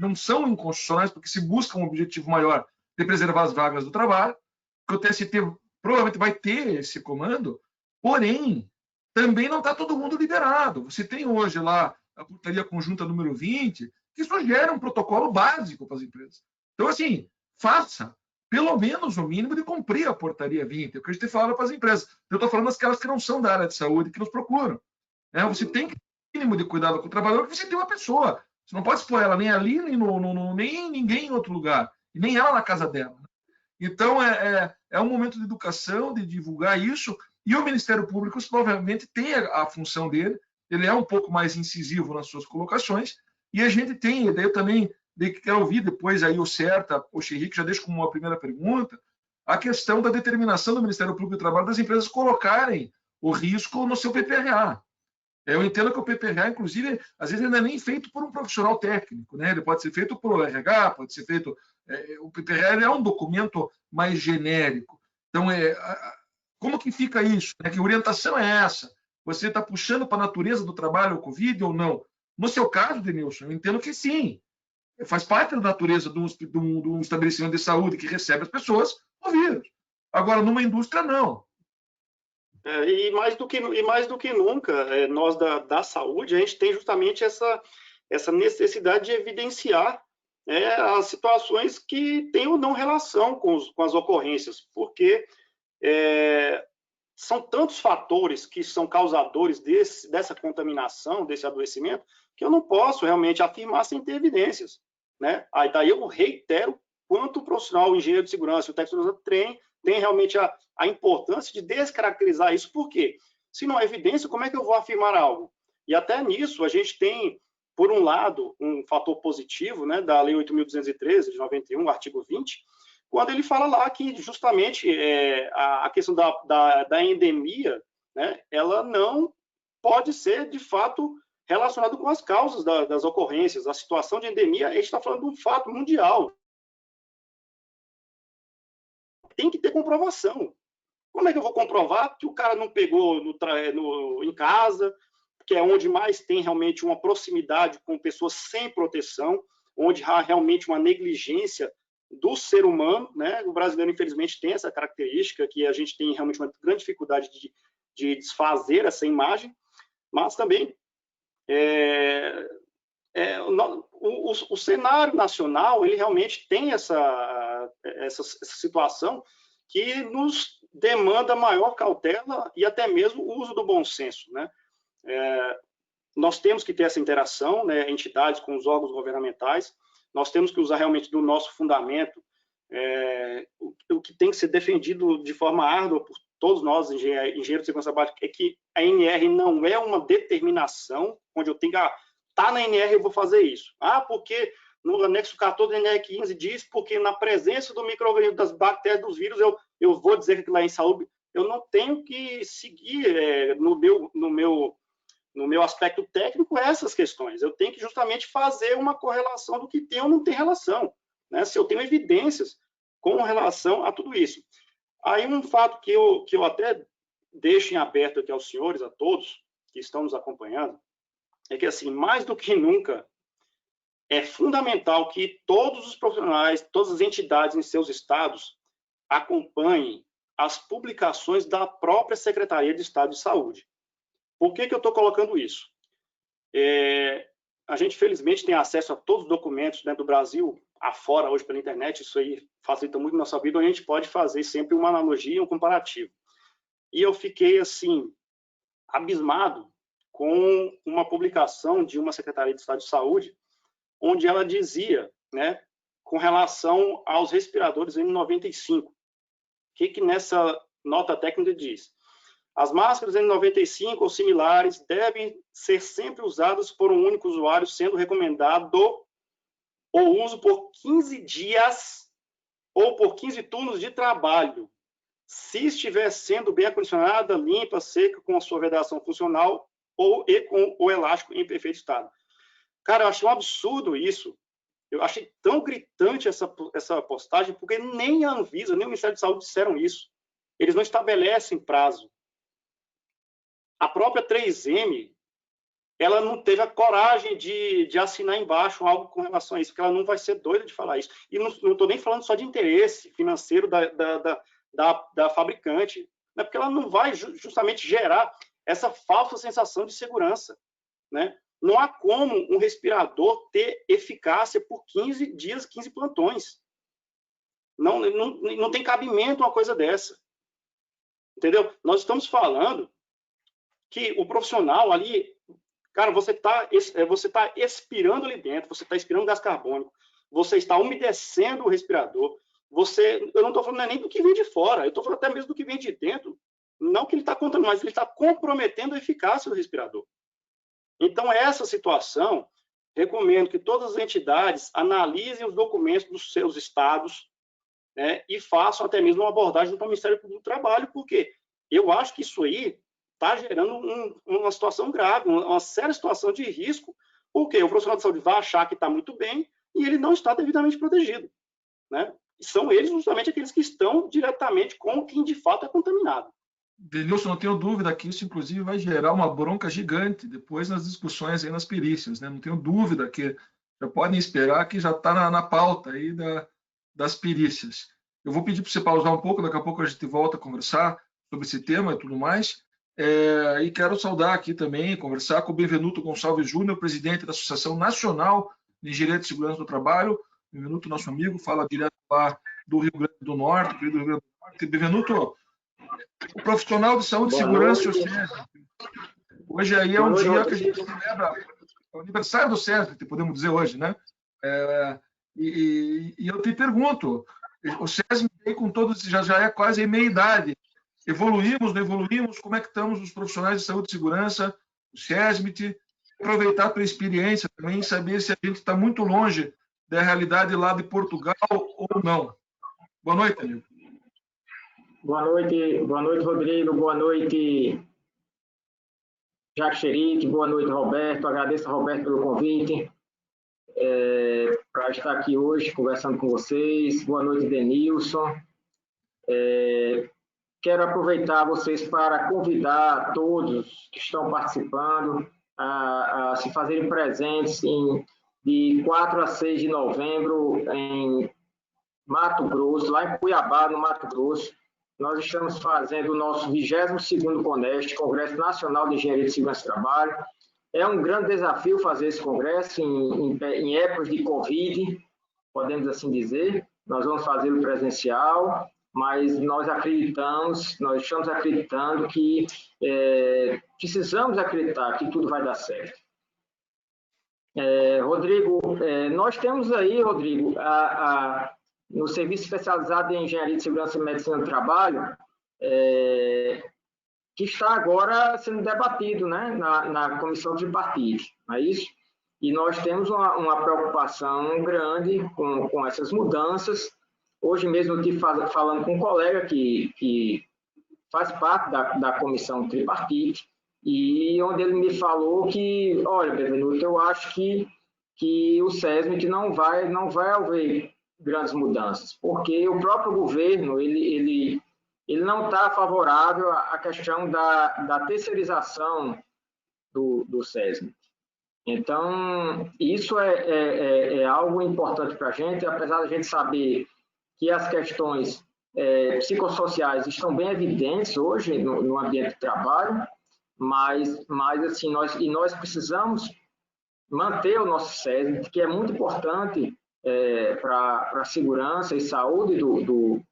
[SPEAKER 1] não são inconstitucionais, porque se busca um objetivo maior de preservar as vagas do trabalho, que o TST provavelmente vai ter esse comando, porém, também não está todo mundo liberado. Você tem hoje lá a portaria conjunta número 20, que sugere um protocolo básico para as empresas. Então, assim, faça pelo menos o mínimo de cumprir a portaria 20, é o que a gente fala para as empresas. Eu estou falando daquelas que não são da área de saúde, que nos procuram. Você tem que ter o mínimo de cuidado com o trabalhador, porque você tem uma pessoa. Você não pode expor ela nem ali, nem ninguém em outro lugar, e nem ela na casa dela. Então, é um momento de educação, de divulgar isso, e o Ministério Público, provavelmente, tem a função dele, ele é um pouco mais incisivo nas suas colocações, e a gente tem, daí eu também quero ouvir depois aí o CERTA, o Henrique, já deixo como uma primeira pergunta, a questão da determinação do Ministério Público do Trabalho das empresas colocarem o risco no seu PPRA. Eu entendo que o PPRA, inclusive, às vezes ainda nem feito por um profissional técnico, né? Ele pode ser feito por RH, pode ser feito... o PPRA é um documento mais genérico. Então, como que fica isso? Que orientação é essa? Você está puxando para a natureza do trabalho o Covid ou não? No seu caso, Denilson, eu entendo que sim. Faz parte da natureza de um estabelecimento de saúde que recebe as pessoas o vírus. Agora, numa indústria, não.
[SPEAKER 4] E mais do que nunca, nós da saúde, a gente tem justamente essa necessidade de evidenciar as situações que têm ou não relação com as ocorrências, porque são tantos fatores que são causadores dessa contaminação, desse adoecimento, que eu não posso realmente afirmar sem ter evidências. Né? Aí daí eu reitero quanto o profissional, o engenheiro de segurança, o técnico tem realmente a importância de descaracterizar isso. Por quê? Se não há evidência, como é que eu vou afirmar algo? E até nisso a gente tem, por um lado, um fator positivo, né, da Lei 8.213, de 91, artigo 20, quando ele fala lá que justamente a questão da endemia, né, ela não pode ser, de fato, relacionada com as causas das ocorrências. A situação de endemia, a gente está falando de um fato mundial. Tem que ter comprovação. Como é que eu vou comprovar que o cara não pegou em casa, que é onde mais tem realmente uma proximidade com pessoas sem proteção, onde há realmente uma negligência do ser humano, né? O brasileiro, infelizmente, tem essa característica, que a gente tem realmente uma grande dificuldade de desfazer essa imagem, mas também o cenário nacional, ele realmente tem essa situação que nos demanda maior cautela e até mesmo o uso do bom senso, né? Nós temos que ter essa interação, né, entidades com os órgãos governamentais, nós temos que usar realmente do nosso fundamento, o que tem que ser defendido de forma árdua por todos nós, engenheiros de segurança básica, é que a NR não é uma determinação, onde eu tenho que, tá na NR eu vou fazer isso. Porque no anexo 14 da NR 15 diz, porque na presença do micro-organismo, das bactérias, dos vírus, eu vou dizer que aquilo é insalubre. Eu não tenho que seguir no meu aspecto técnico essas questões. Eu tenho que justamente fazer uma correlação do que tem ou não tem relação, né? Se eu tenho evidências com relação a tudo isso. Aí um fato que eu até deixo em aberto aqui aos senhores, a todos que estão nos acompanhando, é que, assim, mais do que nunca, é fundamental que todos os profissionais, todas as entidades em seus estados acompanhem as publicações da própria Secretaria de Estado de Saúde. Por que eu estou colocando isso? A gente, felizmente, tem acesso a todos os documentos, né, do Brasil afora hoje pela internet, isso aí facilita muito a nossa vida, onde a gente pode fazer sempre uma analogia, um comparativo. E eu fiquei, assim, abismado com uma publicação de uma Secretaria de Estado de Saúde, onde ela dizia, né, com relação aos respiradores N95, o que nessa nota técnica diz? As máscaras N95 ou similares devem ser sempre usadas por um único usuário, sendo recomendado o uso por 15 dias ou por 15 turnos de trabalho, se estiver sendo bem acondicionada, limpa, seca, com a sua vedação funcional e com o elástico em perfeito estado. Cara, eu achei um absurdo isso. Eu achei tão gritante essa postagem, porque nem a Anvisa, nem o Ministério da Saúde disseram isso. Eles não estabelecem prazo. A própria 3M, ela não teve a coragem de assinar embaixo algo com relação a isso, porque ela não vai ser doida de falar isso. E não estou nem falando só de interesse financeiro da fabricante, né? Porque ela não vai justamente gerar essa falsa sensação de segurança, né? Não há como um respirador ter eficácia por 15 dias, 15 plantões. Não tem cabimento uma coisa dessa. Entendeu? Nós estamos falando que o profissional ali, cara, você tá expirando ali dentro, você está expirando gás carbônico, você está umedecendo o respirador, eu não estou falando nem do que vem de fora, eu estou falando até mesmo do que vem de dentro, não que ele está contaminando, mas ele está comprometendo a eficácia do respirador. Então, essa situação, recomendo que todas as entidades analisem os documentos dos seus estados, né, e façam até mesmo uma abordagem do Ministério Público do Trabalho, porque eu acho que isso aí está gerando uma situação grave, uma séria situação de risco, porque o profissional de saúde vai achar que está muito bem e ele não está devidamente protegido, né? E são eles justamente aqueles que estão diretamente com quem de fato é contaminado.
[SPEAKER 1] Denilson, não tenho dúvida que isso, inclusive, vai gerar uma bronca gigante depois nas discussões aí nas perícias, né? Não tenho dúvida que já podem esperar que já está na pauta aí das perícias. Eu vou pedir para você pausar um pouco, daqui a pouco a gente volta a conversar sobre esse tema e tudo mais. E quero saudar aqui também, conversar com o Benvenuto Gonçalves Júnior, presidente da Associação Nacional de Engenharia de Segurança do Trabalho. Benvenuto, nosso amigo, fala direto lá do Rio Grande do Norte, do Rio Grande do Norte. Benvenuto, o profissional de saúde e segurança, o SESMIT. Hoje aí é um dia que a gente celebra o aniversário do SESMIT, podemos dizer hoje, né? E eu te pergunto, o SESMIT com todos já é quase meia idade. Evoluímos, não evoluímos? Como é que estamos os profissionais de saúde e segurança, o SESMIT? Aproveitar a tua experiência também, saber se a gente está muito longe da realidade lá de Portugal ou não. Boa noite, amigo.
[SPEAKER 5] Boa noite, Rodrigo. Boa noite, Jacques Cherique. Boa noite, Roberto. Agradeço a Roberto pelo convite para estar aqui hoje conversando com vocês. Boa noite, Denilson. Quero aproveitar vocês para convidar todos que estão participando a se fazerem presentes de 4 a 6 de novembro em Mato Grosso, lá em Cuiabá, no Mato Grosso. Nós estamos fazendo o nosso 22º CONEST, Congresso Nacional de Engenharia de Segurança do Trabalho. É um grande desafio fazer esse congresso em épocas de Covid, podemos assim dizer. Nós vamos fazê-lo presencial, mas nós estamos acreditando que precisamos acreditar que tudo vai dar certo. Rodrigo, nós temos aí, Rodrigo, no Serviço Especializado em Engenharia de Segurança e Medicina do Trabalho, que está agora sendo debatido, né, na comissão tripartite, não é isso? E nós temos uma preocupação grande com essas mudanças. Hoje mesmo eu estive falando com um colega que faz parte da comissão tripartite, e onde ele me falou que, olha, Benvenuto, eu acho que o SESMIT não vai haver grandes mudanças, porque o próprio governo ele não está favorável à questão da terceirização do SESMIT. Então, isso é algo importante para a gente, apesar da gente saber que as questões psicossociais estão bem evidentes hoje no ambiente de trabalho, mas assim, nós precisamos manter o nosso SESMIT, que é muito importante para a segurança e saúde do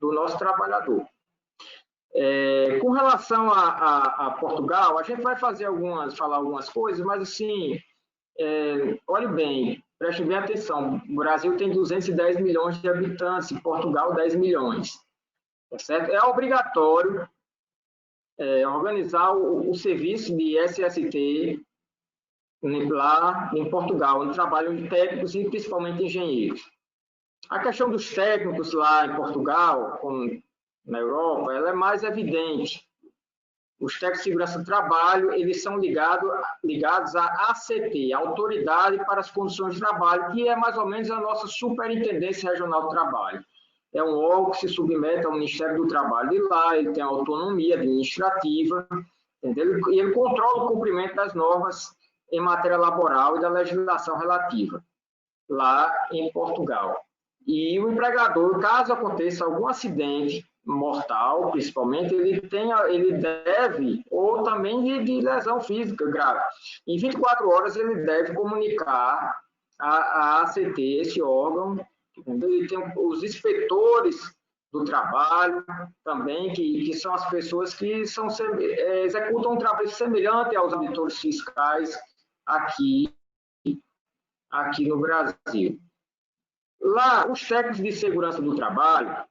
[SPEAKER 5] nosso trabalhador. Com relação a Portugal, a gente vai falar algumas coisas, mas assim, olhe bem, preste bem atenção, o Brasil tem 210 milhões de habitantes, e Portugal 10 milhões, tá certo? É obrigatório organizar o serviço de SST lá em Portugal, no trabalho de técnicos e principalmente engenheiros. A questão dos técnicos lá em Portugal, como na Europa, ela é mais evidente. Os técnicos de segurança do trabalho, eles são ligados à ACT, Autoridade para as Condições de Trabalho, que é mais ou menos a nossa Superintendência Regional do Trabalho. É um órgão que se submete ao Ministério do Trabalho de lá, ele tem autonomia administrativa, entendeu? E ele controla o cumprimento das normas em matéria laboral e da legislação relativa, lá em Portugal. E o empregador, caso aconteça algum acidente mortal, principalmente, ele deve, ou também de lesão física grave, em 24 horas ele deve comunicar à ACT, esse órgão. Ele tem os inspetores do trabalho também, que são as pessoas que executam um trabalho semelhante aos auditores fiscais aqui no Brasil. Lá, os técnicos de segurança do trabalho,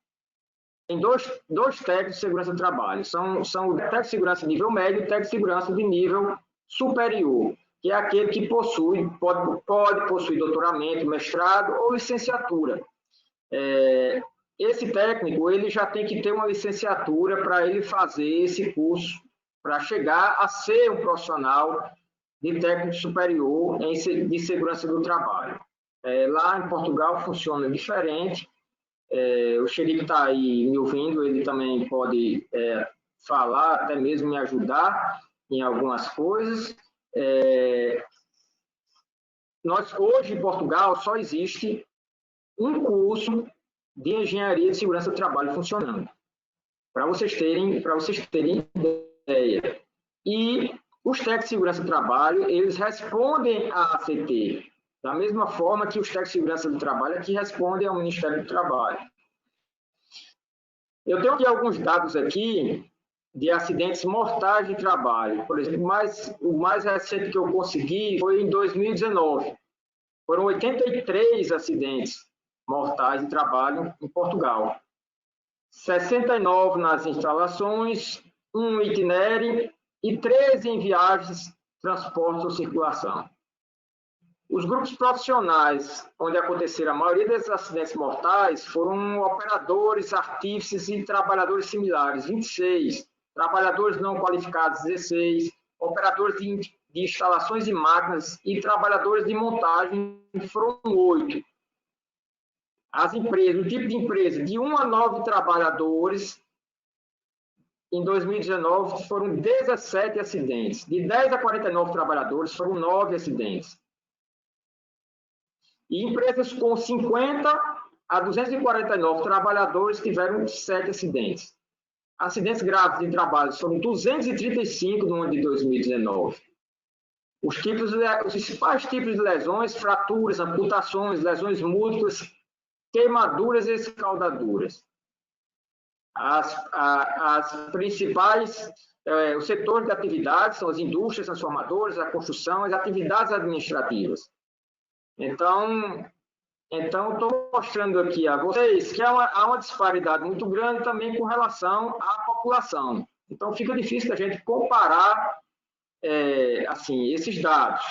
[SPEAKER 5] tem dois técnicos de segurança do trabalho, são o técnico de segurança de nível médio e o técnico de segurança de nível superior, que é aquele que pode possuir doutoramento, mestrado ou licenciatura. Esse técnico, ele já tem que ter uma licenciatura para ele fazer esse curso, para chegar a ser um profissional de técnico superior de segurança do trabalho. Lá em Portugal funciona diferente. O Xerique está aí me ouvindo, ele também pode falar, até mesmo me ajudar em algumas coisas. Hoje, em Portugal, só existe um curso de engenharia de segurança do trabalho funcionando, para vocês terem ideia. E os técnicos de segurança do trabalho, eles respondem à ACT, da mesma forma que os técnicos de segurança do trabalho aqui respondem ao Ministério do Trabalho. Eu tenho aqui alguns dados aqui de acidentes mortais de trabalho. Por exemplo, o mais recente que eu consegui foi em 2019. Foram 83 acidentes mortais de trabalho em Portugal. 69 nas instalações, 1 itinério e 13 em viagens, transportes ou circulação. Os grupos profissionais onde aconteceram a maioria desses acidentes mortais foram operadores, artífices e trabalhadores similares, 26, trabalhadores não qualificados, 16, operadores de instalações de máquinas e trabalhadores de montagem, foram 8. As empresas, o tipo de empresa, de 1 a 9 trabalhadores, em 2019 foram 17 acidentes. De 10 a 49 trabalhadores, foram 9 acidentes. E empresas com 50 a 249 trabalhadores tiveram 7 acidentes. Acidentes graves de trabalho foram 235 no ano de 2019. Os principais tipos de lesões: fraturas, amputações, lesões múltiplas, queimaduras e escaldaduras. As principais, os setores de atividades são as indústrias transformadoras, a construção, as atividades administrativas. Então estou mostrando aqui a vocês que há uma disparidade muito grande também com relação à população. Então, fica difícil a gente comparar assim, esses dados,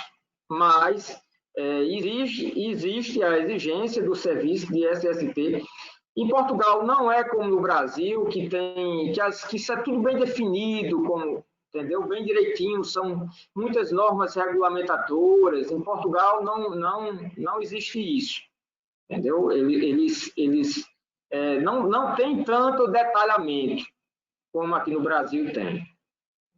[SPEAKER 5] mas existe a exigência do serviço de SST. Em Portugal não é como no Brasil, que isso é tudo bem definido, entendeu? Bem direitinho, são muitas normas regulamentadoras. Em Portugal não existe isso, entendeu? Eles não tem tanto detalhamento como aqui no Brasil tem,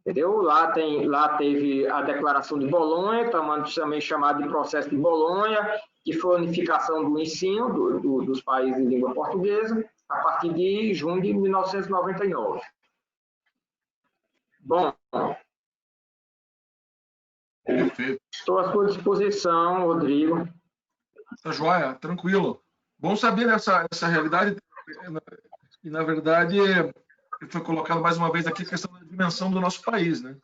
[SPEAKER 5] entendeu? Lá teve a Declaração de Bolonha, também chamada de Processo de Bolonha, que foi a unificação do ensino dos países de língua portuguesa a partir de junho de 1999. Bom,
[SPEAKER 1] perfeito.
[SPEAKER 5] Estou à sua disposição, Rodrigo.
[SPEAKER 1] Tá joia, tranquilo. Bom saber essa realidade. E, na verdade, foi colocado mais uma vez aqui a questão da dimensão do nosso país, né?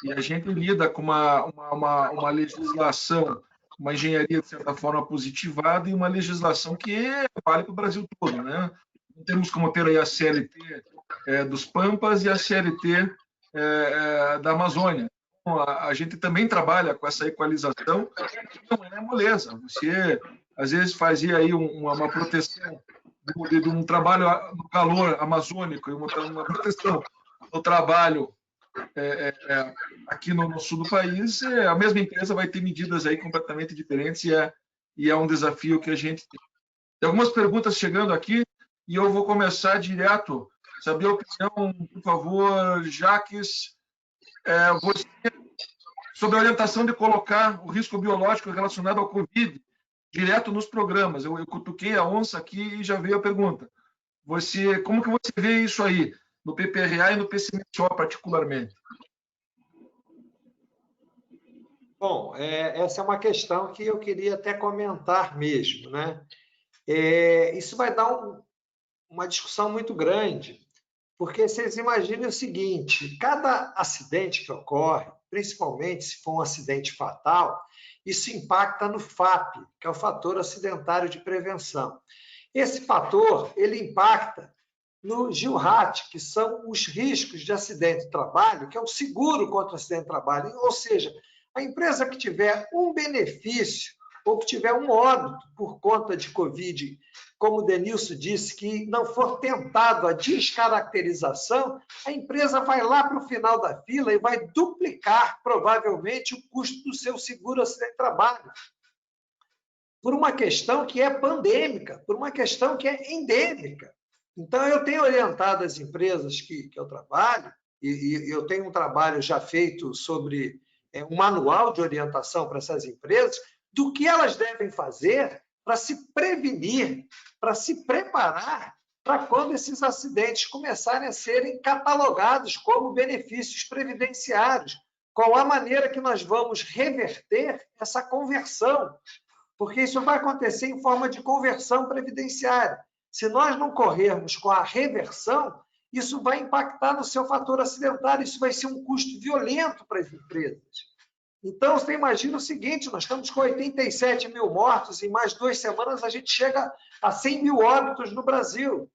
[SPEAKER 1] E a gente lida com uma legislação, uma engenharia, de certa forma, positivada e uma legislação que vale para o Brasil todo, né? Temos como ter aí a CLT dos Pampas e a CLT da Amazônia. Então, a gente também trabalha com essa equalização, que não é moleza. Você, às vezes, fazia aí uma proteção de um trabalho no calor amazônico, uma proteção no trabalho aqui no sul do país. A mesma empresa vai ter medidas aí completamente diferentes e é um desafio que a gente tem. Tem algumas perguntas chegando aqui e eu vou começar direto. Saber a opinião, por favor, Jaques. Você sobre a orientação de colocar o risco biológico relacionado ao Covid direto nos programas. Eu cutuquei a onça aqui e já veio a pergunta. Como que você vê isso aí, no PPRA e no PCMSO particularmente?
[SPEAKER 3] Bom, essa é uma questão que eu queria até comentar mesmo, né? Isso vai dar uma discussão muito grande, porque vocês imaginem o seguinte, cada acidente que ocorre, principalmente se for um acidente fatal, isso impacta no FAP, que é o fator acidentário de prevenção. Esse fator, ele impacta no GILRAT, que são os riscos de acidente de trabalho, que é o seguro contra acidente de trabalho, ou seja, a empresa que tiver um benefício ou que tiver um óbito por conta de Covid, como o Denilson disse, que não for tentado a descaracterização, a empresa vai lá para o final da fila e vai duplicar, provavelmente, o custo do seu seguro acidente de trabalho. Por uma questão que é pandêmica, por uma questão que é endêmica. Então, eu tenho orientado as empresas que eu trabalho, e eu tenho um trabalho já feito sobre um manual de orientação para essas empresas, do que elas devem fazer para se prevenir, para se preparar para quando esses acidentes começarem a serem catalogados como benefícios previdenciários, qual a maneira que nós vamos reverter essa conversão, porque isso vai acontecer em forma de conversão previdenciária. Se nós não corrermos com a reversão, isso vai impactar no seu fator acidentário, isso vai ser um custo violento para as empresas. Então, você imagina o seguinte, nós estamos com 87 mil mortos, em mais 2 semanas a gente chega a 100 mil óbitos no Brasil.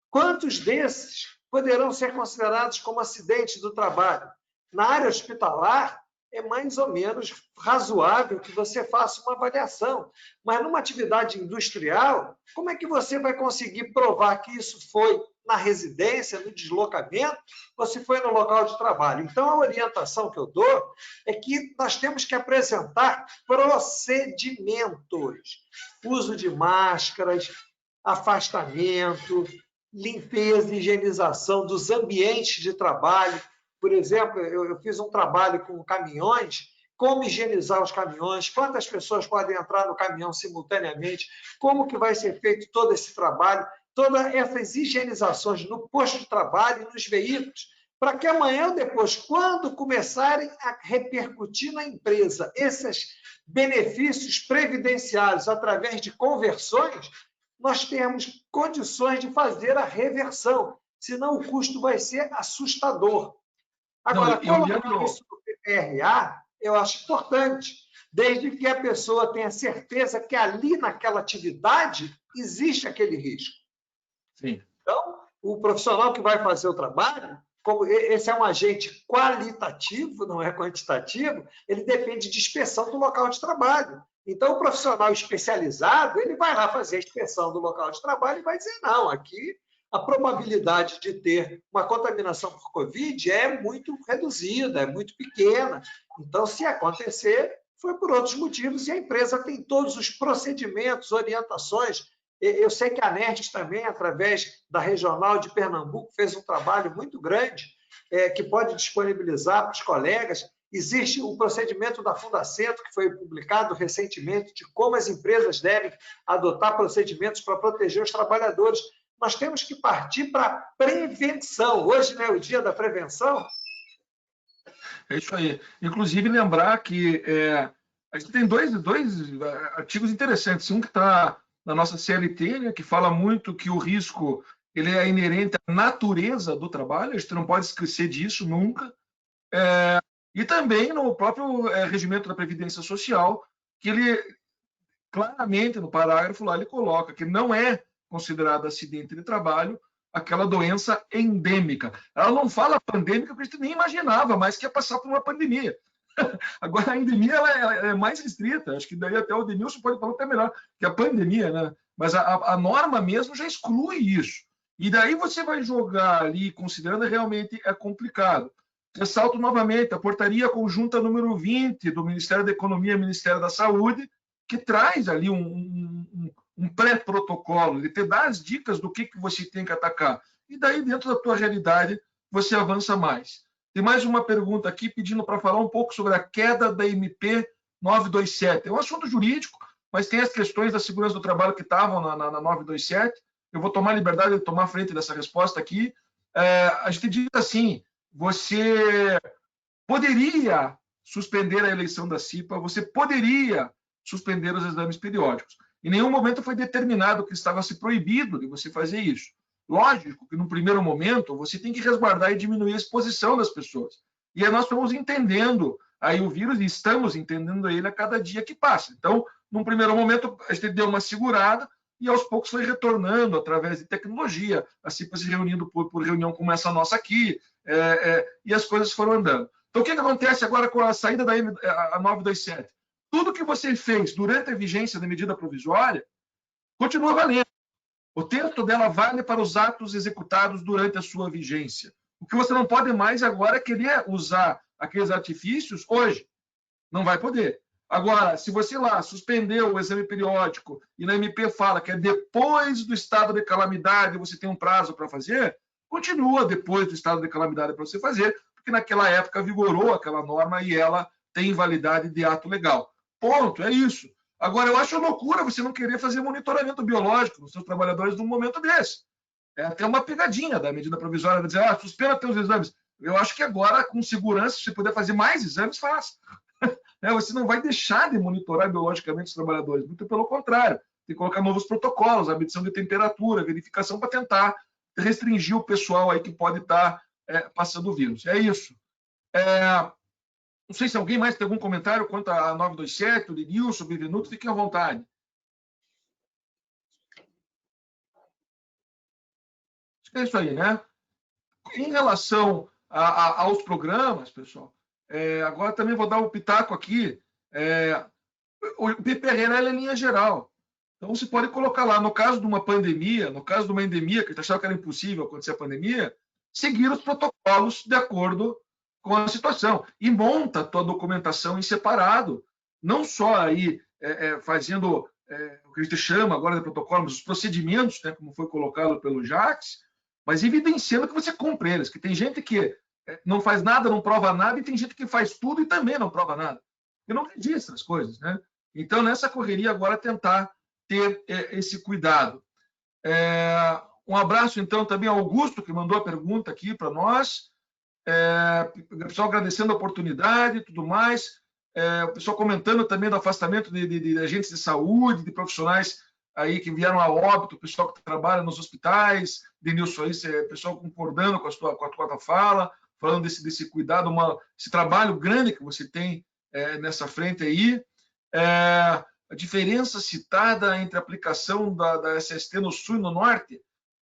[SPEAKER 3] Quantos desses poderão ser considerados como acidentes do trabalho? Na área hospitalar, é mais ou menos razoável que você faça uma avaliação. Mas numa atividade industrial, como é que você vai conseguir provar que isso foi na residência, no deslocamento, ou se foi no local de trabalho? Então, a orientação que eu dou é que nós temos que apresentar procedimentos. Uso de máscaras, afastamento, limpeza e higienização dos ambientes de trabalho. Por exemplo, eu fiz um trabalho com caminhões, como higienizar os caminhões, quantas pessoas podem entrar no caminhão simultaneamente, como que vai ser feito todo esse trabalho, todas essas higienizações no posto de trabalho e nos veículos, para que amanhã ou depois, quando começarem a repercutir na empresa esses benefícios previdenciários através de conversões, nós temos condições de fazer a reversão, senão o custo vai ser assustador. Agora, colocar isso no PPRA, eu acho importante, desde que a pessoa tenha certeza que ali naquela atividade existe aquele risco.
[SPEAKER 1] Sim.
[SPEAKER 3] Então, o profissional que vai fazer o trabalho, como esse é um agente qualitativo, não é quantitativo, ele depende de inspeção do local de trabalho. Então, o profissional especializado, ele vai lá fazer a inspeção do local de trabalho e vai dizer, não, aqui a probabilidade de ter uma contaminação por Covid é muito reduzida, é muito pequena. Então, se acontecer, foi por outros motivos e a empresa tem todos os procedimentos, orientações. Eu sei que a NERSC também, através da Regional de Pernambuco, fez um trabalho muito grande que pode disponibilizar para os colegas. Existe o procedimento da Fundacentro, que foi publicado recentemente, de como as empresas devem adotar procedimentos para proteger os trabalhadores. Nós temos que partir para a prevenção. Hoje, né, o dia da prevenção.
[SPEAKER 1] É isso aí. Inclusive, lembrar que a gente tem dois artigos interessantes. Um que está na nossa CLT, né, que fala muito que o risco ele é inerente à natureza do trabalho, a gente não pode esquecer disso nunca. E também no próprio regimento da Previdência Social, que ele claramente, no parágrafo lá, ele coloca que não é considerado acidente de trabalho aquela doença endêmica. Ela não fala pandêmica porque a gente nem imaginava mais que ia passar por uma pandemia. Agora, a endemia ela é mais restrita, acho que daí até o Denilson pode falar até melhor que a pandemia, né? Mas a norma mesmo já exclui isso. E daí você vai jogar ali, considerando realmente é complicado. Ressalto novamente a portaria conjunta número 20 do Ministério da Economia e Ministério da Saúde, que traz ali um pré-protocolo, ele te dá as dicas do que você tem que atacar. E daí, dentro da tua realidade, você avança mais. Tem mais uma pergunta aqui pedindo para falar um pouco sobre a queda da MP 927. É um assunto jurídico, mas tem as questões da segurança do trabalho que estavam na 927. Eu vou tomar a liberdade de tomar frente dessa resposta aqui. A gente diz assim, você poderia suspender a eleição da CIPA, você poderia suspender os exames periódicos. Em nenhum momento foi determinado que estava se proibido de você fazer isso. Lógico que, no primeiro momento, você tem que resguardar e diminuir a exposição das pessoas. E aí nós estamos entendendo aí o vírus e estamos entendendo ele a cada dia que passa. Então, num primeiro momento, a gente deu uma segurada e, aos poucos, foi retornando através de tecnologia, a CIPA se reunindo por reunião como essa nossa aqui, e as coisas foram andando. Então, o que acontece agora com a saída da 927? Tudo que você fez durante a vigência da medida provisória continua valendo. O texto dela vale para os atos executados durante a sua vigência. O que você não pode mais agora é querer usar aqueles artifícios hoje. Não vai poder. Agora, se você lá suspendeu o exame periódico e na MP fala que é depois do estado de calamidade você tem um prazo para fazer, continua depois do estado de calamidade para você fazer, porque naquela época vigorou aquela norma e ela tem validade de ato legal. Ponto, é isso. Agora, eu acho loucura você não querer fazer monitoramento biológico dos seus trabalhadores num momento desse. É até uma pegadinha da medida provisória, de dizer, suspenda teus exames. Eu acho que agora, com segurança, se você puder fazer mais exames, faça. Você não vai deixar de monitorar biologicamente os trabalhadores, muito pelo contrário. Tem que colocar novos protocolos, a medição de temperatura, verificação para tentar restringir o pessoal aí que pode estar passando o vírus. É isso. Não sei se alguém mais tem algum comentário quanto a 927, o Denilson, o Benvenuto, fiquem à vontade. Acho que é isso aí, né? Em relação aos programas, pessoal, agora também vou dar um pitaco aqui. O PPRL é linha geral. Então, você pode colocar lá, no caso de uma pandemia, no caso de uma endemia, que a gente achava que era impossível acontecer a pandemia, seguir os protocolos de acordo com a situação. E monta a tua documentação em separado, não só aí fazendo o que a gente chama agora de protocolo, mas os procedimentos, né, como foi colocado pelo Jacques, mas evidenciando que você cumpre eles, que tem gente que não faz nada, não prova nada, e tem gente que faz tudo e também não prova nada. E não registra as coisas, né? Então, nessa correria agora, tentar ter esse cuidado. Um abraço, então, também ao Augusto, que mandou a pergunta aqui para nós. O pessoal agradecendo a oportunidade e tudo mais. O pessoal comentando também do afastamento de agentes de saúde, de profissionais aí que vieram a óbito, o pessoal que trabalha nos hospitais, Denilson, aí, o pessoal concordando com a tua fala, falando desse cuidado, esse trabalho grande que você tem nessa frente aí. A diferença citada entre a aplicação da SST no sul e no norte.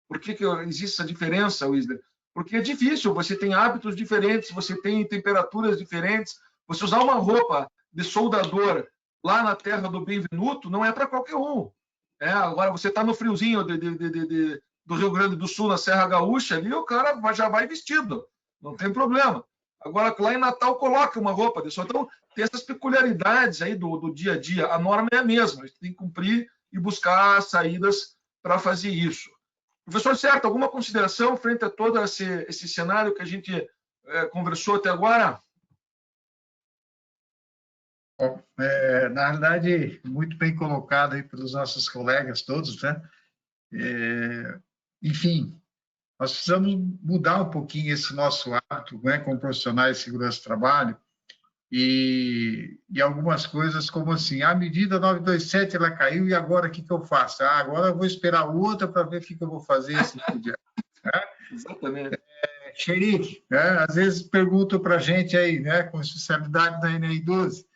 [SPEAKER 1] Por que existe essa diferença, Wisler? Porque é difícil, você tem hábitos diferentes, você tem temperaturas diferentes. Você usar uma roupa de soldador lá na terra do Benvenuto não é para qualquer um. Agora, você está no friozinho do Rio Grande do Sul, na Serra Gaúcha, ali o cara já vai vestido, não tem problema. Agora, lá em Natal, coloca uma roupa de soldador. Então, tem essas peculiaridades aí do dia a dia. A norma é a mesma, a gente tem que cumprir e buscar saídas para fazer isso. Professor Certo, alguma consideração frente a todo esse cenário que a gente conversou até agora?
[SPEAKER 2] Na realidade, muito bem colocado aí pelos nossos colegas todos, né? Enfim, nós precisamos mudar um pouquinho esse nosso hábito, né, como profissionais de segurança do trabalho, e algumas coisas como assim, a medida 927 ela caiu e agora o que eu faço? Agora eu vou esperar outra para ver o que eu vou fazer esse dia.
[SPEAKER 1] Exatamente.
[SPEAKER 2] Xerife, às vezes perguntam para a gente aí, né, com especialidade da NR 12,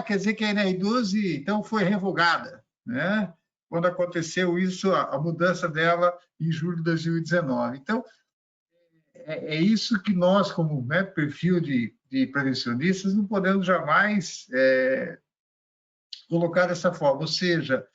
[SPEAKER 2] quer dizer que a NR 12 então foi revogada, né? Quando aconteceu isso, a mudança dela em julho de 2019. Então, é isso que nós, como perfil de prevencionistas, não podemos jamais colocar dessa forma, ou seja,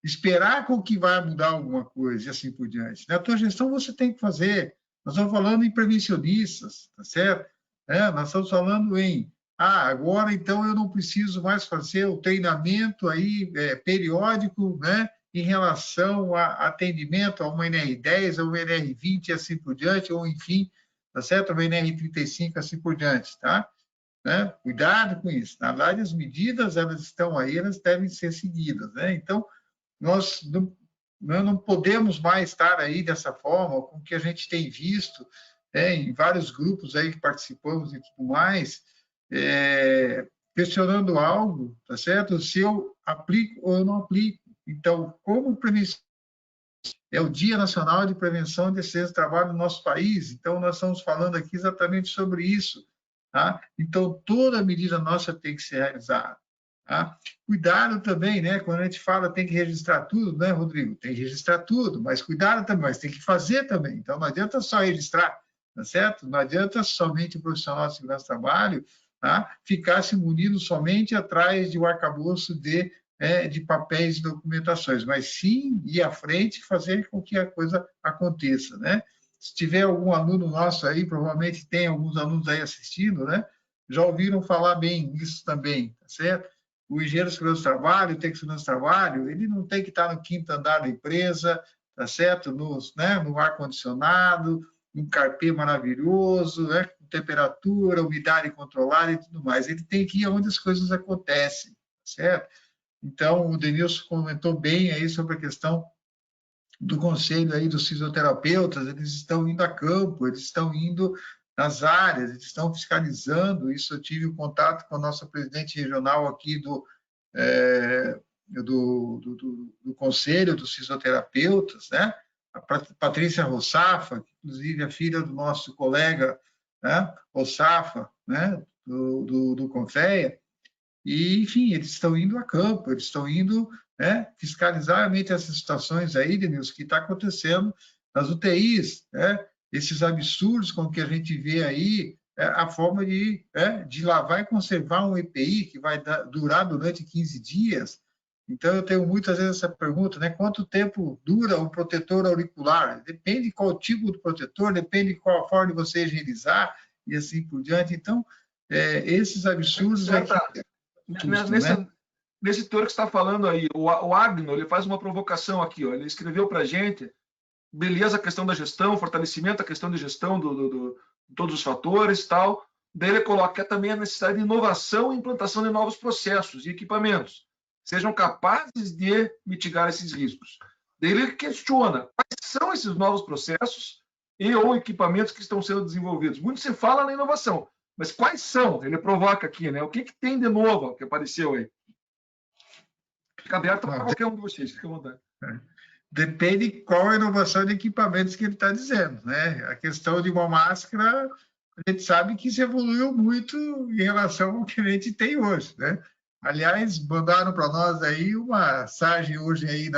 [SPEAKER 2] esperar com que vai mudar alguma coisa e assim por diante. Na tua gestão você tem que fazer, nós estamos falando em prevencionistas, tá certo? Nós estamos falando em, agora então eu não preciso mais fazer o treinamento aí periódico, né, em relação a atendimento a uma NR10, a uma NR20 e assim por diante, ou enfim, tá certo? A BNR-35, assim por diante, tá? Né? Cuidado com isso. Na verdade, as medidas, elas estão aí, elas devem ser seguidas, né? Então, nós não podemos mais estar aí dessa forma, com o que a gente tem visto, em vários grupos aí que participamos e tudo mais, questionando algo, tá certo? Se eu aplico ou eu não aplico. Então, como prevenção, é o Dia Nacional de Prevenção de Acidentes de Trabalho no nosso país, então nós estamos falando aqui exatamente sobre isso, tá? Então, toda medida nossa tem que ser realizada. Tá? Cuidado também, né? Quando a gente fala tem que registrar tudo, né, Rodrigo? Tem que registrar tudo, mas cuidado também, mas tem que fazer também. Então, não adianta só registrar, tá certo? Não adianta somente o profissional de segurança do trabalho, tá? Ficar se munindo somente atrás de um arcabouço de papéis e documentações, mas sim ir à frente e fazer com que a coisa aconteça, né? Se tiver algum aluno nosso aí, provavelmente tem alguns alunos aí assistindo, né? Já ouviram falar bem nisso também, tá certo? O engenheiro de segurança do trabalho, o técnico de segurança do trabalho, ele não tem que estar no quinto andar da empresa, tá certo? No ar-condicionado, num carpê maravilhoso, né? Com temperatura, umidade controlada e tudo mais. Ele tem que ir onde as coisas acontecem, tá certo? Então, o Denilson comentou bem aí sobre a questão do conselho aí dos fisioterapeutas, eles estão indo a campo, eles estão indo nas áreas, eles estão fiscalizando. Isso eu tive um contato com a nossa presidente regional aqui do Conselho dos Fisioterapeutas, né? A Patrícia Rossafa, que inclusive é filha do nosso colega, né? Rossafa, né? do Confeia. E, enfim, eles estão indo a campo, eles estão indo fiscalizar realmente essas situações aí, Denilson, que está acontecendo nas UTIs, né? Esses absurdos com que a gente vê aí, a forma de lavar e conservar um EPI que vai durar durante 15 dias. Então, eu tenho muitas vezes essa pergunta, né? Quanto tempo dura o protetor auricular? Depende qual tipo do protetor, depende qual forma de você higienizar e assim por diante. Então, esses absurdos...
[SPEAKER 1] Nesse teor que você está falando aí, o Agno, ele faz uma provocação aqui, ó, ele escreveu para a gente, beleza, a questão da gestão, fortalecimento, a questão de gestão de todos os fatores e tal, daí ele coloca também a necessidade de inovação e implantação de novos processos e equipamentos, sejam capazes de mitigar esses riscos. Daí ele questiona quais são esses novos processos e ou equipamentos que estão sendo desenvolvidos. Muito se fala na inovação, mas quais são? Ele provoca aqui, né? O que tem de novo que apareceu aí? Fica aberto para qualquer um de vocês, fica à vontade.
[SPEAKER 2] Depende qual a inovação de equipamentos que ele está dizendo, né? A questão de uma máscara, a gente sabe que isso evoluiu muito em relação ao que a gente tem hoje, né? Aliás, mandaram para nós aí uma mensagem hoje aí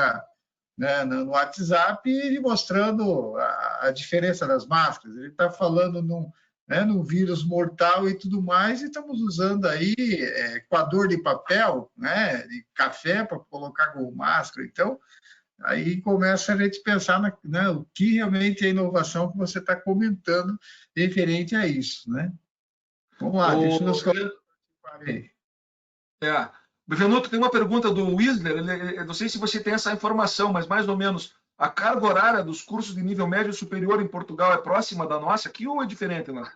[SPEAKER 2] no WhatsApp mostrando a diferença das máscaras. Ele está falando num vírus mortal e tudo mais, e estamos usando aí coador de papel, né, de café para colocar como máscara. Então, aí começa a gente pensar o que realmente é a inovação que você está comentando referente a isso, né? Vamos lá, deixa eu nos
[SPEAKER 1] Benvenuto, tem uma pergunta do Wisler, não sei se você tem essa informação, mas mais ou menos, a carga horária dos cursos de nível médio e superior em Portugal é próxima da nossa aqui ou é diferente lá?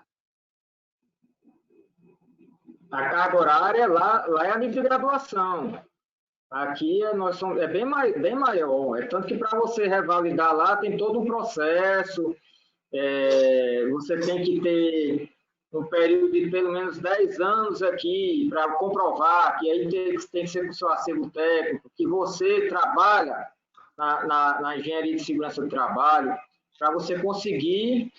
[SPEAKER 5] A carga horária lá é a nível de graduação. Aqui é bem maior. Tanto que para você revalidar lá tem todo um processo. Você tem que ter um período de pelo menos 10 anos aqui para comprovar que aí tem que ser com o seu acervo técnico, que você trabalha na engenharia de segurança do trabalho, para você conseguir,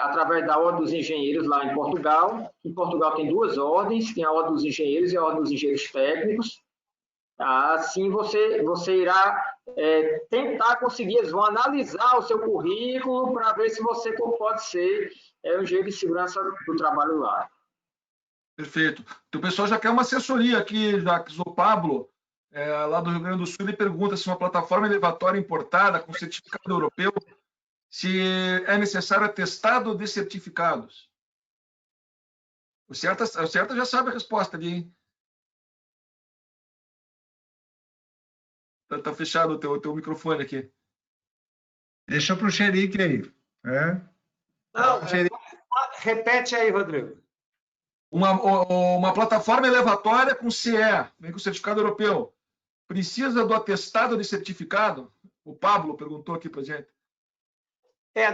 [SPEAKER 5] através da Ordem dos Engenheiros lá em Portugal. Em Portugal tem duas ordens, tem a Ordem dos Engenheiros e a Ordem dos Engenheiros Técnicos. Assim você irá tentar conseguir, eles vão analisar o seu currículo para ver se você pode ser um engenheiro de segurança do trabalho lá.
[SPEAKER 1] Perfeito. Então, o pessoal já quer uma assessoria aqui, Jacques. O Pablo, lá do Rio Grande do Sul, ele pergunta se uma plataforma elevatória importada com certificado europeu, se é necessário atestado de certificados. O certo já sabe a resposta ali, hein? Tá fechado o teu microfone aqui.
[SPEAKER 2] Deixa para o xerique aí.
[SPEAKER 3] Não, repete aí, Rodrigo.
[SPEAKER 1] Uma plataforma elevatória com CE, vem com certificado europeu. Precisa do atestado de certificado? O Pablo perguntou aqui para a gente.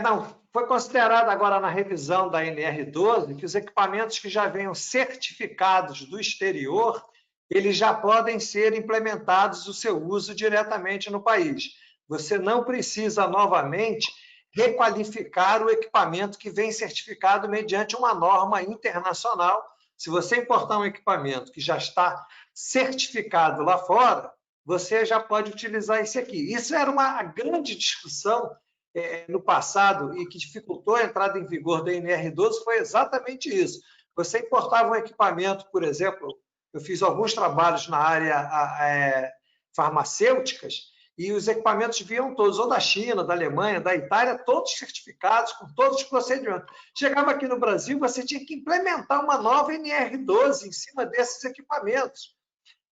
[SPEAKER 3] Não, foi considerado agora na revisão da NR12 que os equipamentos que já venham certificados do exterior, eles já podem ser implementados o seu uso diretamente no país. Você não precisa novamente requalificar o equipamento que vem certificado mediante uma norma internacional. Se você importar um equipamento que já está certificado lá fora, você já pode utilizar esse aqui. Isso era uma grande discussão no passado e que dificultou a entrada em vigor da NR12, foi exatamente isso. Você importava um equipamento, por exemplo, eu fiz alguns trabalhos na área farmacêuticas, e os equipamentos vinham todos, ou da China, da Alemanha, da Itália, todos certificados, com todos os procedimentos. Chegava aqui no Brasil, você tinha que implementar uma nova NR12 em cima desses equipamentos.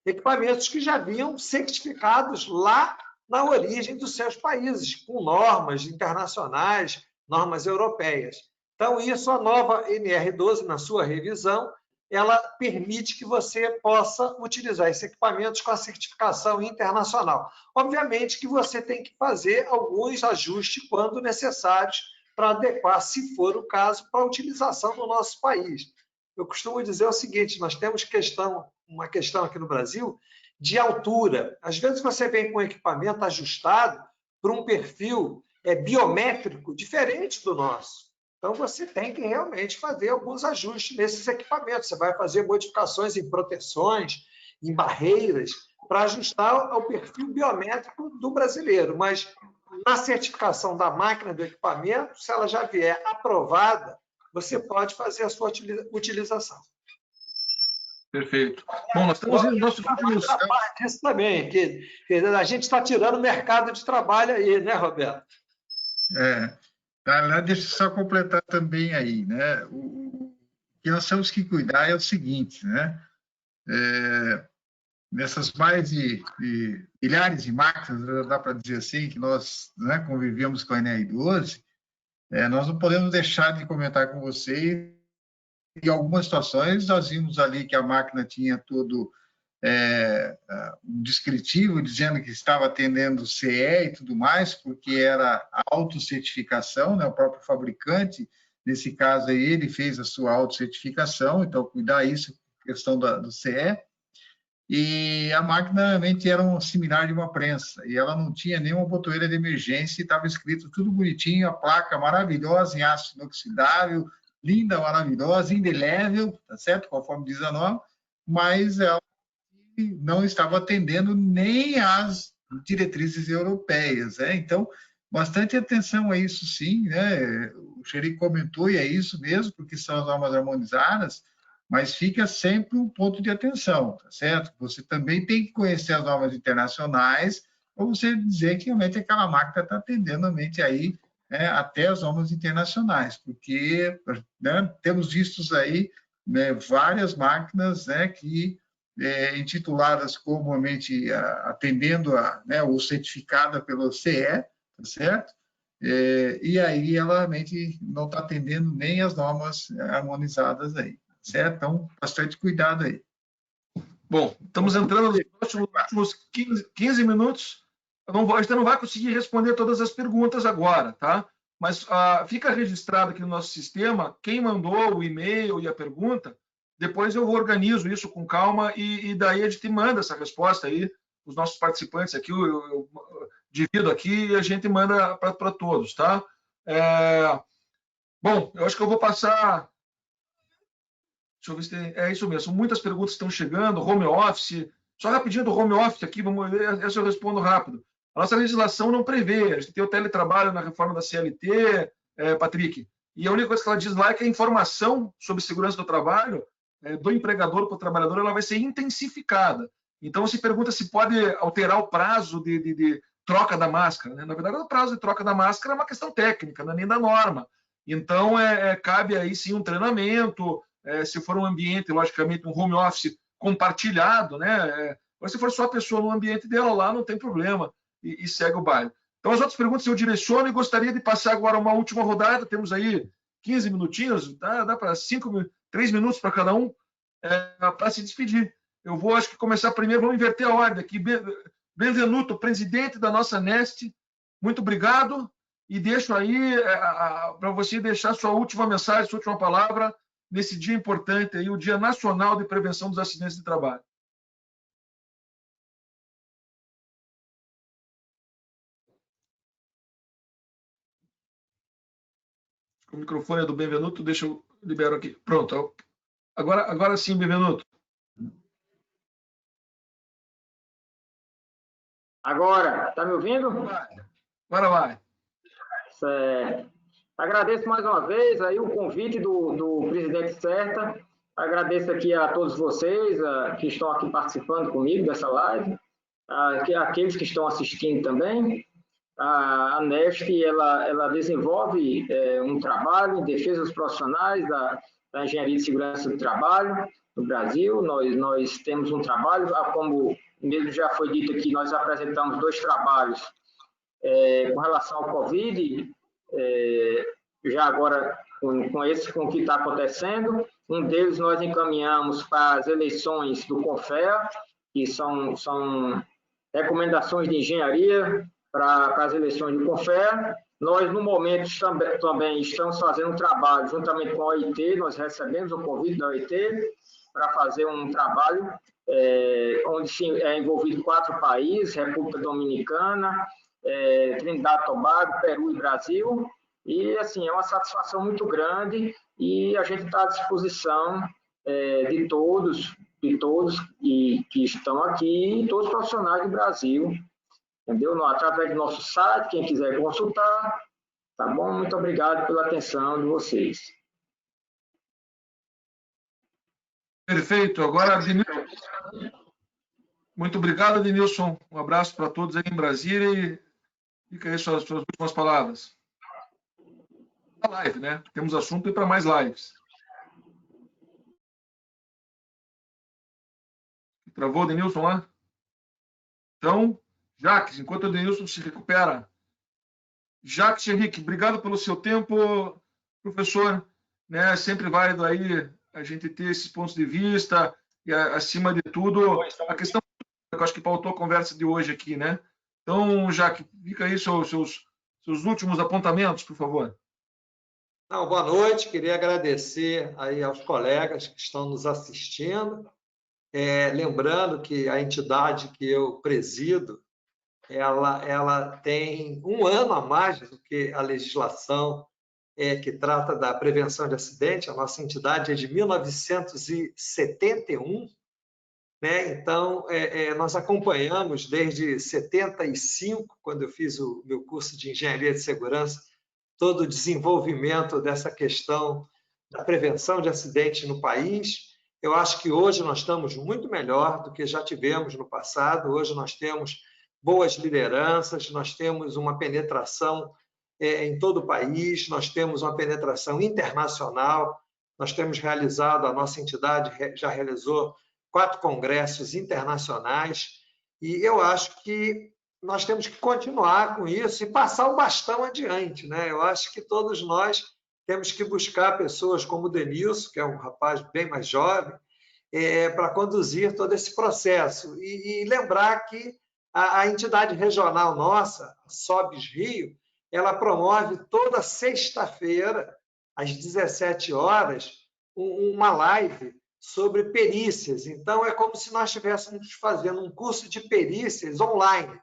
[SPEAKER 3] Equipamentos que já vinham certificados lá na origem dos seus países, com normas internacionais, normas europeias. Então, isso, a nova NR12, na sua revisão, ela permite que você possa utilizar esses equipamentos com a certificação internacional. Obviamente que você tem que fazer alguns ajustes quando necessários para adequar, se for o caso, para a utilização no nosso país. Eu costumo dizer o seguinte, nós temos uma questão aqui no Brasil de altura. Às vezes você vem com um equipamento ajustado para um perfil biométrico diferente do nosso. Então, você tem que realmente fazer alguns ajustes nesses equipamentos. Você vai fazer modificações em proteções, em barreiras, para ajustar ao perfil biométrico do brasileiro. Mas, na certificação da máquina do equipamento, se ela já vier aprovada, você pode fazer a sua utilização.
[SPEAKER 1] Perfeito. Bom, nós estamos nos nossos últimos...
[SPEAKER 3] Isso também, que a gente está tirando o mercado de trabalho aí, né, Roberto?
[SPEAKER 2] Deixa eu só completar também aí, né? O que nós temos que cuidar é o seguinte, né? Nessas mais de milhares de máquinas, dá para dizer assim, que nós, né, convivíamos com a NR12, nós não podemos deixar de comentar com vocês. Em algumas situações, nós vimos ali que a máquina tinha todo um descritivo dizendo que estava atendendo CE e tudo mais, porque era a autocertificação, né? O próprio fabricante, nesse caso aí, ele fez a sua autocertificação, então cuidar isso, questão do CE. E a máquina realmente era um similar de uma prensa, e ela não tinha nenhuma botoeira de emergência, estava escrito tudo bonitinho, a placa maravilhosa em aço inoxidável, linda, maravilhosa, indelével, tá certo? Conforme diz a norma, mas ela não estava atendendo nem às diretrizes europeias, né? Então, bastante atenção a isso, sim, né? O Xerique comentou, e é isso mesmo, porque são as normas harmonizadas, mas fica sempre um ponto de atenção, tá certo? Você também tem que conhecer as normas internacionais para você dizer que realmente aquela máquina está atendendo realmente aí, né, até as normas internacionais, porque, né, temos vistos aí, né, várias máquinas, né, que intituladas comumente atendendo né, ou certificada pelo CE, tá certo? E aí ela realmente não está atendendo nem as normas harmonizadas aí, certo? Então, bastante cuidado aí.
[SPEAKER 1] Bom, estamos entrando nos últimos 15 minutos. A gente não vai conseguir responder todas as perguntas agora, tá? Mas fica registrado aqui no nosso sistema quem mandou o e-mail e a pergunta. Depois eu organizo isso com calma e daí a gente manda essa resposta aí, os nossos participantes aqui, eu divido aqui e a gente manda para todos, tá? Bom, eu acho que eu vou passar... Deixa eu ver se tem... É isso mesmo, muitas perguntas estão chegando, home office... Só rapidinho do home office aqui, essa eu respondo rápido. A nossa legislação não prevê, a gente tem o teletrabalho na reforma da CLT, Patrick, e a única coisa que ela diz lá é que a informação sobre segurança do trabalho do empregador para o trabalhador, ela vai ser intensificada. Então, se pergunta se pode alterar o prazo de troca da máscara, né? Na verdade, o prazo de troca da máscara é uma questão técnica, não é nem da norma. Então, cabe aí sim um treinamento, se for um ambiente, logicamente, um home office compartilhado, né? Mas se for só a pessoa no ambiente dela lá, não tem problema, e segue o baile. Então, as outras perguntas eu direciono e gostaria de passar agora uma última rodada, temos aí 15 minutinhos, dá para 3 minutos para cada um, para se despedir. Eu vou, acho que, começar primeiro, vamos inverter a ordem aqui. Benvenuto, presidente da nossa Neste, muito obrigado, e deixo aí para você deixar sua última mensagem, sua última palavra, nesse dia importante, aí, o Dia Nacional de Prevenção dos Acidentes de Trabalho. O microfone é do Benvenuto, deixa eu libero aqui. Pronto. Agora sim, Benvenuto.
[SPEAKER 5] Agora, está me ouvindo?
[SPEAKER 1] Agora vai.
[SPEAKER 5] Certo. Agradeço mais uma vez aí o convite do presidente Serta. Agradeço aqui a todos vocês que estão aqui participando comigo dessa live, aqueles que estão assistindo também. A Neste, ela desenvolve um trabalho em defesa dos profissionais da engenharia de segurança do trabalho no Brasil. Nós temos um trabalho, como mesmo já foi dito aqui, nós apresentamos 2 trabalhos com relação ao Covid, já agora com o que está acontecendo. Um deles nós encaminhamos para as eleições do CONFEA, que são recomendações de engenharia para as eleições do CONFEA. Nós, no momento, também estamos fazendo um trabalho juntamente com a OIT, nós recebemos o convite da OIT para fazer um trabalho onde é envolvido 4 países, República Dominicana, Trindade e Tobago, Peru e Brasil. E, assim, é uma satisfação muito grande e a gente está à disposição de todos que estão aqui e todos os profissionais do Brasil, entendeu? Através do nosso site, quem quiser consultar, tá bom? Muito obrigado pela atenção de vocês.
[SPEAKER 1] Perfeito. Agora, Denilson. Muito obrigado, Denilson. Um abraço para todos aí em Brasília e fica aí suas últimas palavras. A live, né? Temos assunto para mais lives. Travou o Denilson lá? Então, Jacques, enquanto o Denilson se recupera. Jacques Henrique, obrigado pelo seu tempo, professor. Né? Sempre válido aí a gente ter esses pontos de vista e, acima de tudo, a questão que eu acho que pautou a conversa de hoje aqui, né? Então, Jacques, fica aí seus últimos apontamentos, por favor.
[SPEAKER 3] Não, boa noite, queria agradecer aí aos colegas que estão nos assistindo. Lembrando que a entidade que eu presido, ela tem 1 ano a mais do que a legislação que trata da prevenção de acidente. A nossa entidade é de 1971, né? Então, nós acompanhamos desde 75, quando eu fiz o meu curso de Engenharia de Segurança, todo o desenvolvimento dessa questão da prevenção de acidentes no país. Eu acho que hoje nós estamos muito melhor do que já tivemos no passado. Hoje nós temos boas lideranças, nós temos uma penetração em todo o país, nós temos uma penetração internacional, nós temos realizado, a nossa entidade já realizou 4 congressos internacionais, e eu acho que nós temos que continuar com isso e passar o bastão adiante, né? Eu acho que todos nós temos que buscar pessoas como o Denilson, que é um rapaz bem mais jovem, para conduzir todo esse processo. E lembrar que a entidade regional nossa, a SOBS Rio, ela promove toda sexta-feira, às 17 horas, uma live sobre perícias. Então, é como se nós estivéssemos fazendo um curso de perícias online.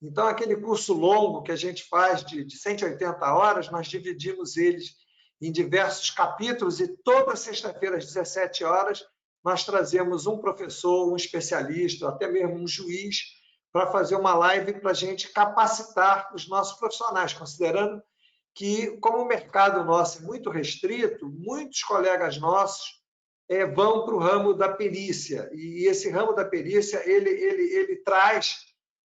[SPEAKER 3] Então, aquele curso longo que a gente faz de 180 horas, nós dividimos eles em diversos capítulos e toda sexta-feira, às 17 horas, nós trazemos um professor, um especialista, até mesmo um juiz, para fazer uma live para a gente capacitar os nossos profissionais, considerando que, como o mercado nosso é muito restrito, muitos colegas nossos vão para o ramo da perícia, e esse ramo da perícia ele traz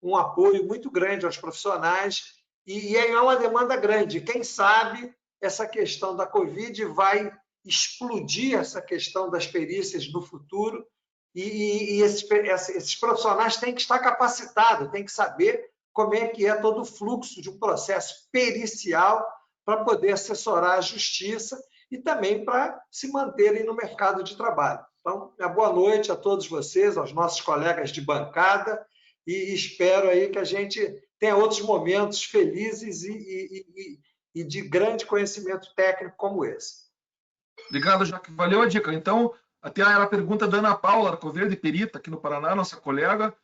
[SPEAKER 3] um apoio muito grande aos profissionais e é uma demanda grande. Quem sabe essa questão da Covid vai explodir essa questão das perícias no futuro e esses profissionais têm que estar capacitados, têm que saber como é que é todo o fluxo de um processo pericial para poder assessorar a justiça e também para se manterem no mercado de trabalho. Então, minha boa noite a todos vocês, aos nossos colegas de bancada, e espero aí que a gente tenha outros momentos felizes e de grande conhecimento técnico como esse.
[SPEAKER 1] Obrigado, Jaque. Valeu a dica. Então, até a pergunta da Ana Paula Arcoverde, perita aqui no Paraná, nossa colega,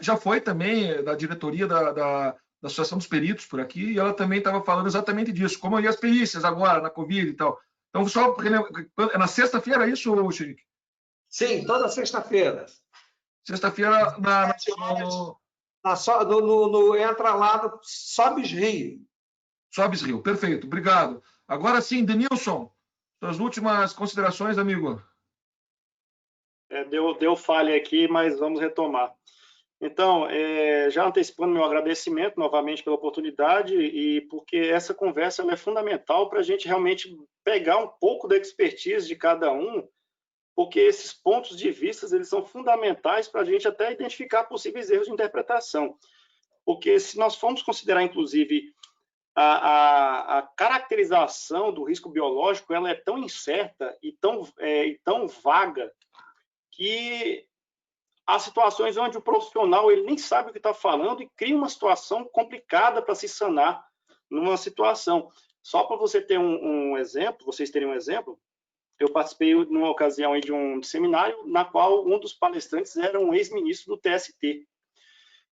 [SPEAKER 1] já foi também da diretoria da Associação dos Peritos por aqui, e ela também estava falando exatamente disso, como as perícias agora, na Covid e tal. Então, só é na sexta-feira, é isso, Xerique?
[SPEAKER 3] Sim, toda sexta-feira.
[SPEAKER 1] Sexta-feira
[SPEAKER 3] entra lá no Sobes Rio.
[SPEAKER 1] Sobes Rio, perfeito, obrigado. Agora sim, Denilson, suas últimas considerações, amigo.
[SPEAKER 4] Deu falha aqui, mas vamos retomar. Então, já antecipando meu agradecimento novamente pela oportunidade e porque essa conversa é fundamental para a gente realmente pegar um pouco da expertise de cada um, porque esses pontos de vista eles são fundamentais para a gente até identificar possíveis erros de interpretação. Porque se nós formos considerar, inclusive, a caracterização do risco biológico, ela é tão incerta e tão vaga que há situações onde o profissional ele nem sabe o que está falando e cria uma situação complicada para se sanar numa situação. Só para você ter um exemplo, vocês terem um exemplo, eu participei numa ocasião aí de um seminário na qual um dos palestrantes era um ex-ministro do TST.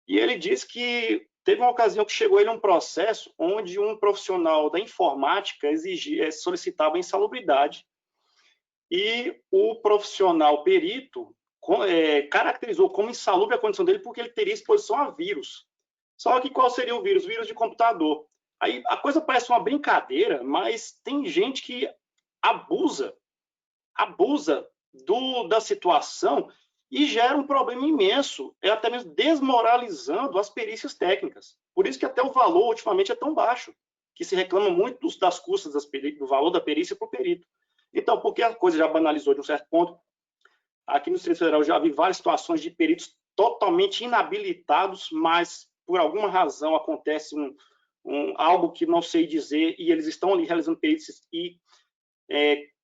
[SPEAKER 4] E ele disse que teve uma ocasião que chegou ele um processo onde um profissional da informática solicitava insalubridade e o profissional perito caracterizou como insalubre a condição dele porque ele teria exposição a vírus. Só que qual seria o vírus? Vírus de computador. Aí a coisa parece uma brincadeira, mas tem gente que abusa da situação e gera um problema imenso, até mesmo desmoralizando as perícias técnicas. Por isso que até o valor ultimamente é tão baixo, que se reclama muito das custas do valor da perícia para o perito. Então, porque a coisa já banalizou de um certo ponto, aqui no Distrito Federal já vi várias situações de peritos totalmente inabilitados, mas por alguma razão acontece algo que não sei dizer e eles estão ali realizando perícias e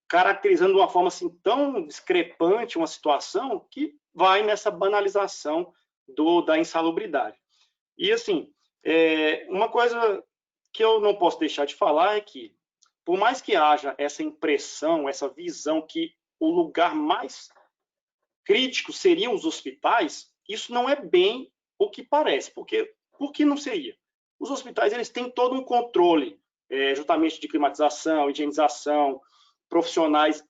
[SPEAKER 4] caracterizando de uma forma assim tão discrepante uma situação que vai nessa banalização da insalubridade. E assim, uma coisa que eu não posso deixar de falar é que, por mais que haja essa impressão, essa visão que o lugar mais crítico seriam os hospitais, isso não é bem o que parece, porque por que não seria? Os hospitais eles têm todo um controle, justamente de climatização, higienização, profissionais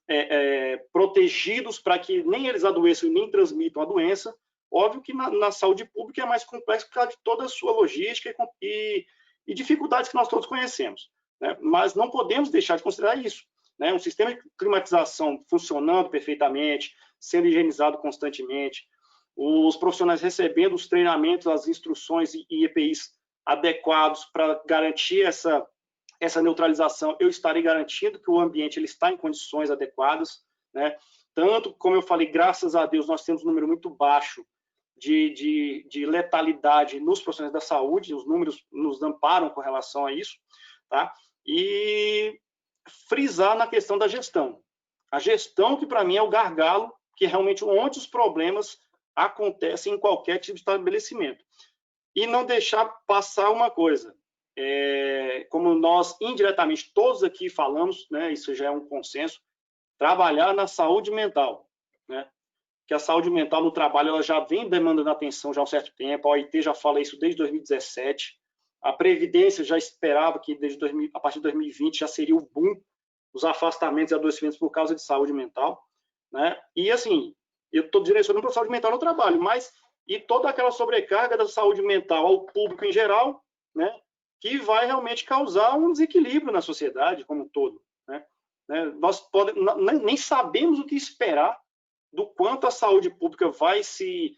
[SPEAKER 4] protegidos para que nem eles adoeçam e nem transmitam a doença. Óbvio que na saúde pública é mais complexo por causa de toda a sua logística e dificuldades que nós todos conhecemos, né? Mas não podemos deixar de considerar isso, né? Um sistema de climatização funcionando perfeitamente, sendo higienizado constantemente, os profissionais recebendo os treinamentos, as instruções e EPIs adequados para garantir essa neutralização, eu estarei garantindo que o ambiente ele está em condições adequadas, né? Tanto, como eu falei, graças a Deus, nós temos um número muito baixo de letalidade nos profissionais da saúde, os números nos amparam com relação a isso, tá? E frisar na questão da gestão. A gestão que, para mim, é o gargalo, que é realmente onde os problemas acontecem em qualquer tipo de estabelecimento. E não deixar passar uma coisa, como nós indiretamente todos aqui falamos, né, isso já é um consenso, trabalhar na saúde mental, né? Que a saúde mental no trabalho ela já vem demandando atenção já há um certo tempo, a OIT já fala isso desde 2017, a Previdência já esperava que a partir de 2020 já seria o boom, os afastamentos e adoecimentos por causa de saúde mental, né? E assim, eu estou direcionando para a saúde mental no trabalho, mas e toda aquela sobrecarga da saúde mental ao público em geral, né? Que vai realmente causar um desequilíbrio na sociedade como um todo, né? Nós nem sabemos o que esperar do quanto a saúde pública vai se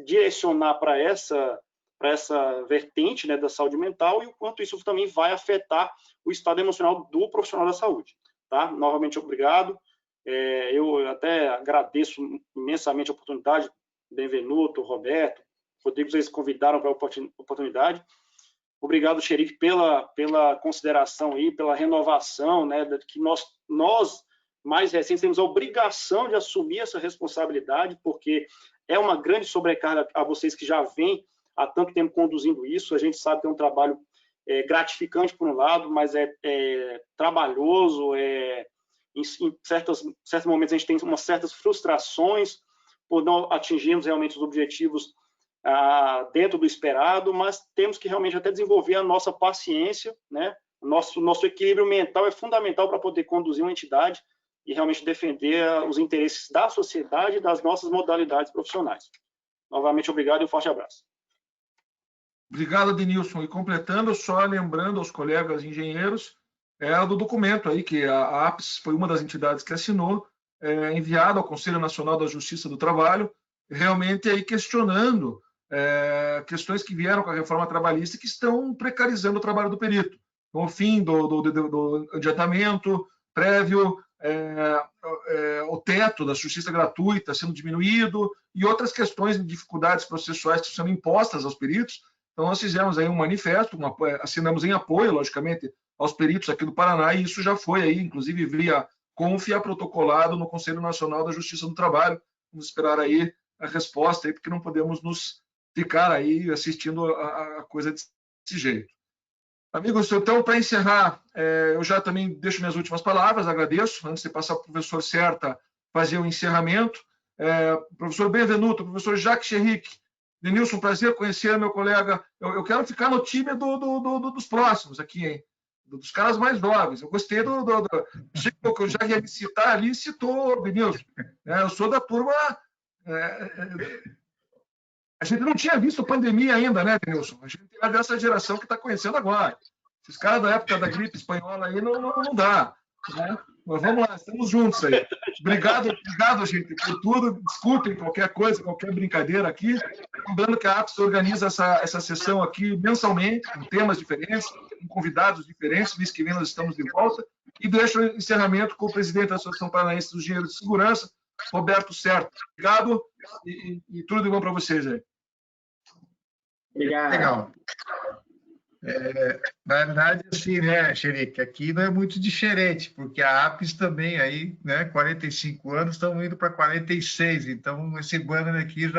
[SPEAKER 4] direcionar para essa vertente, né, da saúde mental e o quanto isso também vai afetar o estado emocional do profissional da saúde. Tá? Novamente, obrigado. Eu até agradeço imensamente a oportunidade, Benvenuto, Roberto, Rodrigo, vocês convidaram para a oportunidade. Obrigado, Xerique, pela consideração aí, pela renovação, né, que nós nós, mais recentes, temos a obrigação de assumir essa responsabilidade, porque é uma grande sobrecarga a vocês que já vêm há tanto tempo conduzindo isso. A gente sabe que é um trabalho gratificante por um lado, mas é trabalhoso, em certos momentos a gente tem umas certas frustrações por não atingirmos realmente os objetivos dentro do esperado, mas temos que realmente até desenvolver a nossa paciência, né? Nosso equilíbrio mental é fundamental para poder conduzir uma entidade e realmente defender os interesses da sociedade e das nossas modalidades profissionais. Novamente, obrigado e um forte abraço.
[SPEAKER 1] Obrigado, Denilson. E completando, só lembrando aos colegas engenheiros, do documento aí, que a APES foi uma das entidades que assinou, enviado ao Conselho Nacional da Justiça do Trabalho, realmente aí questionando questões que vieram com a reforma trabalhista que estão precarizando o trabalho do perito. Então, o fim do adiantamento prévio, o teto da justiça gratuita sendo diminuído e outras questões de dificuldades processuais que estão sendo impostas aos peritos. Então, nós fizemos aí um manifesto, assinamos em apoio, logicamente, aos peritos aqui do Paraná, e isso já foi aí, inclusive, via CONFIA, protocolado no Conselho Nacional da Justiça do Trabalho. Vamos esperar aí a resposta, aí, porque não podemos nos ficar aí assistindo a coisa desse jeito. Amigos, então, para encerrar, eu já também deixo minhas últimas palavras, agradeço, antes de passar para o professor Serta fazer o encerramento. Professor Benvenuto, professor Jacques Cheric, Denilson, prazer conhecer meu colega. Eu quero ficar no time dos próximos aqui, hein? Dos caras mais jovens. Eu gostei Chico, que eu já ia me citar ali, citou, Denilson. Eu sou da turma... A gente não tinha visto pandemia ainda, né, Denilson? A gente é dessa geração que está conhecendo agora. Esses caras da época da gripe espanhola aí não dá. Né? Mas vamos lá, estamos juntos aí. Obrigado, gente, por tudo. Desculpem qualquer coisa, qualquer brincadeira aqui. Lembrando que a APES organiza essa sessão aqui mensalmente, com temas diferentes, com convidados diferentes. Mês que vem nós estamos de volta. E deixo o encerramento com o presidente da Associação Paranaense dos Engenheiros de Segurança, Roberto Serta. Obrigado e tudo de bom para vocês aí.
[SPEAKER 5] Obrigado.
[SPEAKER 2] Legal. Na verdade, assim, né, Cheric, aqui não é muito diferente, porque a APES também aí, né, 45 anos, estamos indo para 46, então esse banner aqui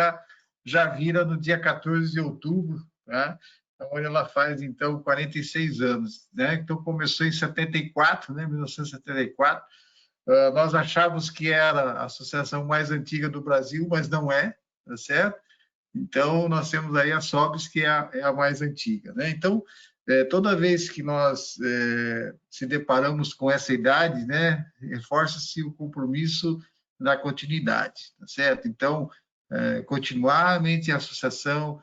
[SPEAKER 2] já vira no dia 14 de outubro, tá? Então ela faz, então, 46 anos, né? Então começou em 74, né, 1974, nós achávamos que era a associação mais antiga do Brasil, mas não é, tá certo? Então, nós temos aí a SOBS, que é a mais antiga, né? Então, toda vez que nós se deparamos com essa idade, né, reforça-se o compromisso da continuidade, tá certo? Então, continuar a mente a associação,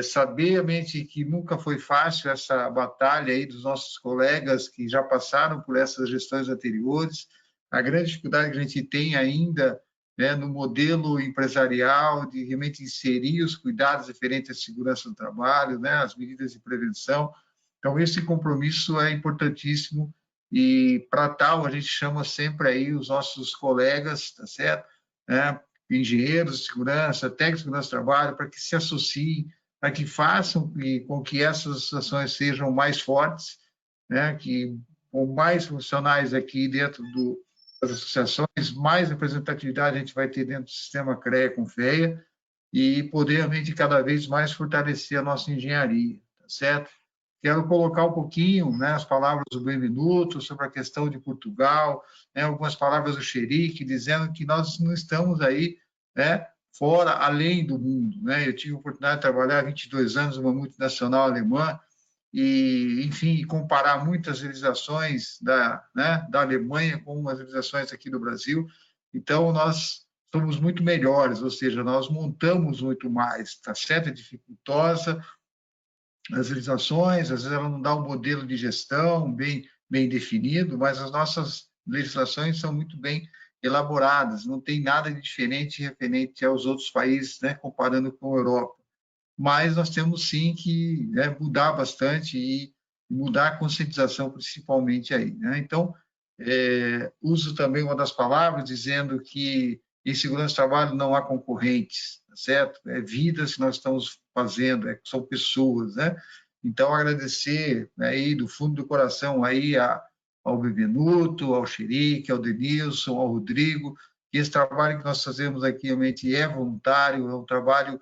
[SPEAKER 2] saber a mente que nunca foi fácil essa batalha aí dos nossos colegas que já passaram por essas gestões anteriores, a grande dificuldade que a gente tem ainda, né, no modelo empresarial, de realmente inserir os cuidados referentes à segurança do trabalho, né, as medidas de prevenção. Então, esse compromisso é importantíssimo e, para tal, a gente chama sempre aí os nossos colegas, tá certo? Né, engenheiros de segurança, técnicos de segurança do trabalho, para que se associem, para que façam com que essas associações sejam mais fortes, né, que com mais profissionais aqui dentro das associações, mais representatividade a gente vai ter dentro do sistema CREA com FEA e poder realmente cada vez mais fortalecer a nossa engenharia, tá certo? Quero colocar um pouquinho, né, as palavras do Benvenuto sobre a questão de Portugal, né, algumas palavras do Cheric, dizendo que nós não estamos aí, né, fora, além do mundo, né? Eu tive a oportunidade de trabalhar 22 anos numa multinacional alemã, e, enfim, comparar muitas realizações da Alemanha com as realizações aqui do Brasil. Então, nós somos muito melhores, ou seja, nós montamos muito mais, está certo? É dificultosa as legislações, às vezes ela não dá um modelo de gestão bem definido, mas as nossas legislações são muito bem elaboradas, não tem nada de diferente referente aos outros países, né, comparando com a Europa. Mas nós temos sim que, né, mudar bastante e mudar a conscientização principalmente aí, né? Então, uso também uma das palavras dizendo que em segurança do trabalho não há concorrentes, tá certo? É vidas que nós estamos fazendo, são pessoas, né? Então, agradecer, né, aí do fundo do coração aí ao Bebenuto, ao Chirique, ao Denilson, ao Rodrigo, que esse trabalho que nós fazemos aqui realmente é voluntário, é um trabalho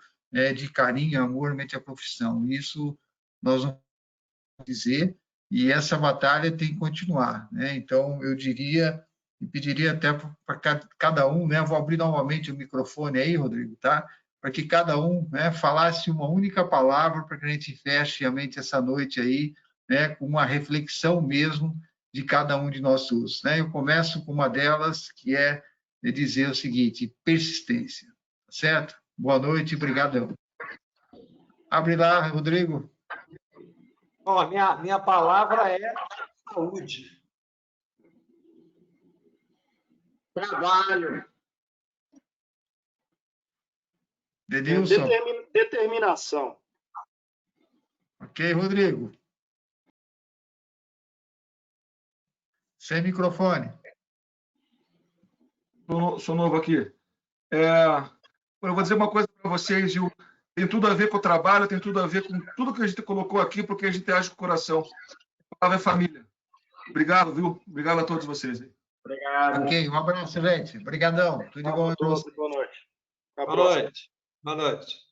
[SPEAKER 2] de carinho, amor, realmente à profissão. Isso nós não podemos dizer, e essa batalha tem que continuar, né? Então, eu diria e pediria até para cada um, né? Vou abrir novamente o microfone aí, Rodrigo, tá? Para que cada um, né, falasse uma única palavra para que a gente feche realmente essa noite aí, né, com uma reflexão mesmo de cada um de nós todos, né? Eu começo com uma delas, que é dizer o seguinte: persistência, tá certo? Boa noite, obrigadão. Abre lá, Rodrigo.
[SPEAKER 3] Bom, minha palavra é saúde.
[SPEAKER 5] Trabalho.
[SPEAKER 2] Denilson.
[SPEAKER 4] Determinação.
[SPEAKER 2] Ok, Rodrigo. Sem microfone.
[SPEAKER 1] Sou novo aqui. Eu vou dizer uma coisa para vocês, Gil. Tem tudo a ver com o trabalho, tem tudo a ver com tudo que a gente colocou aqui, porque a gente age com o coração. A palavra é família. Obrigado, viu? Obrigado a todos vocês.
[SPEAKER 5] Obrigado.
[SPEAKER 2] Ok, um abraço, gente. Obrigadão. Tudo de bom.
[SPEAKER 4] Boa noite.
[SPEAKER 3] Boa noite. Boa noite.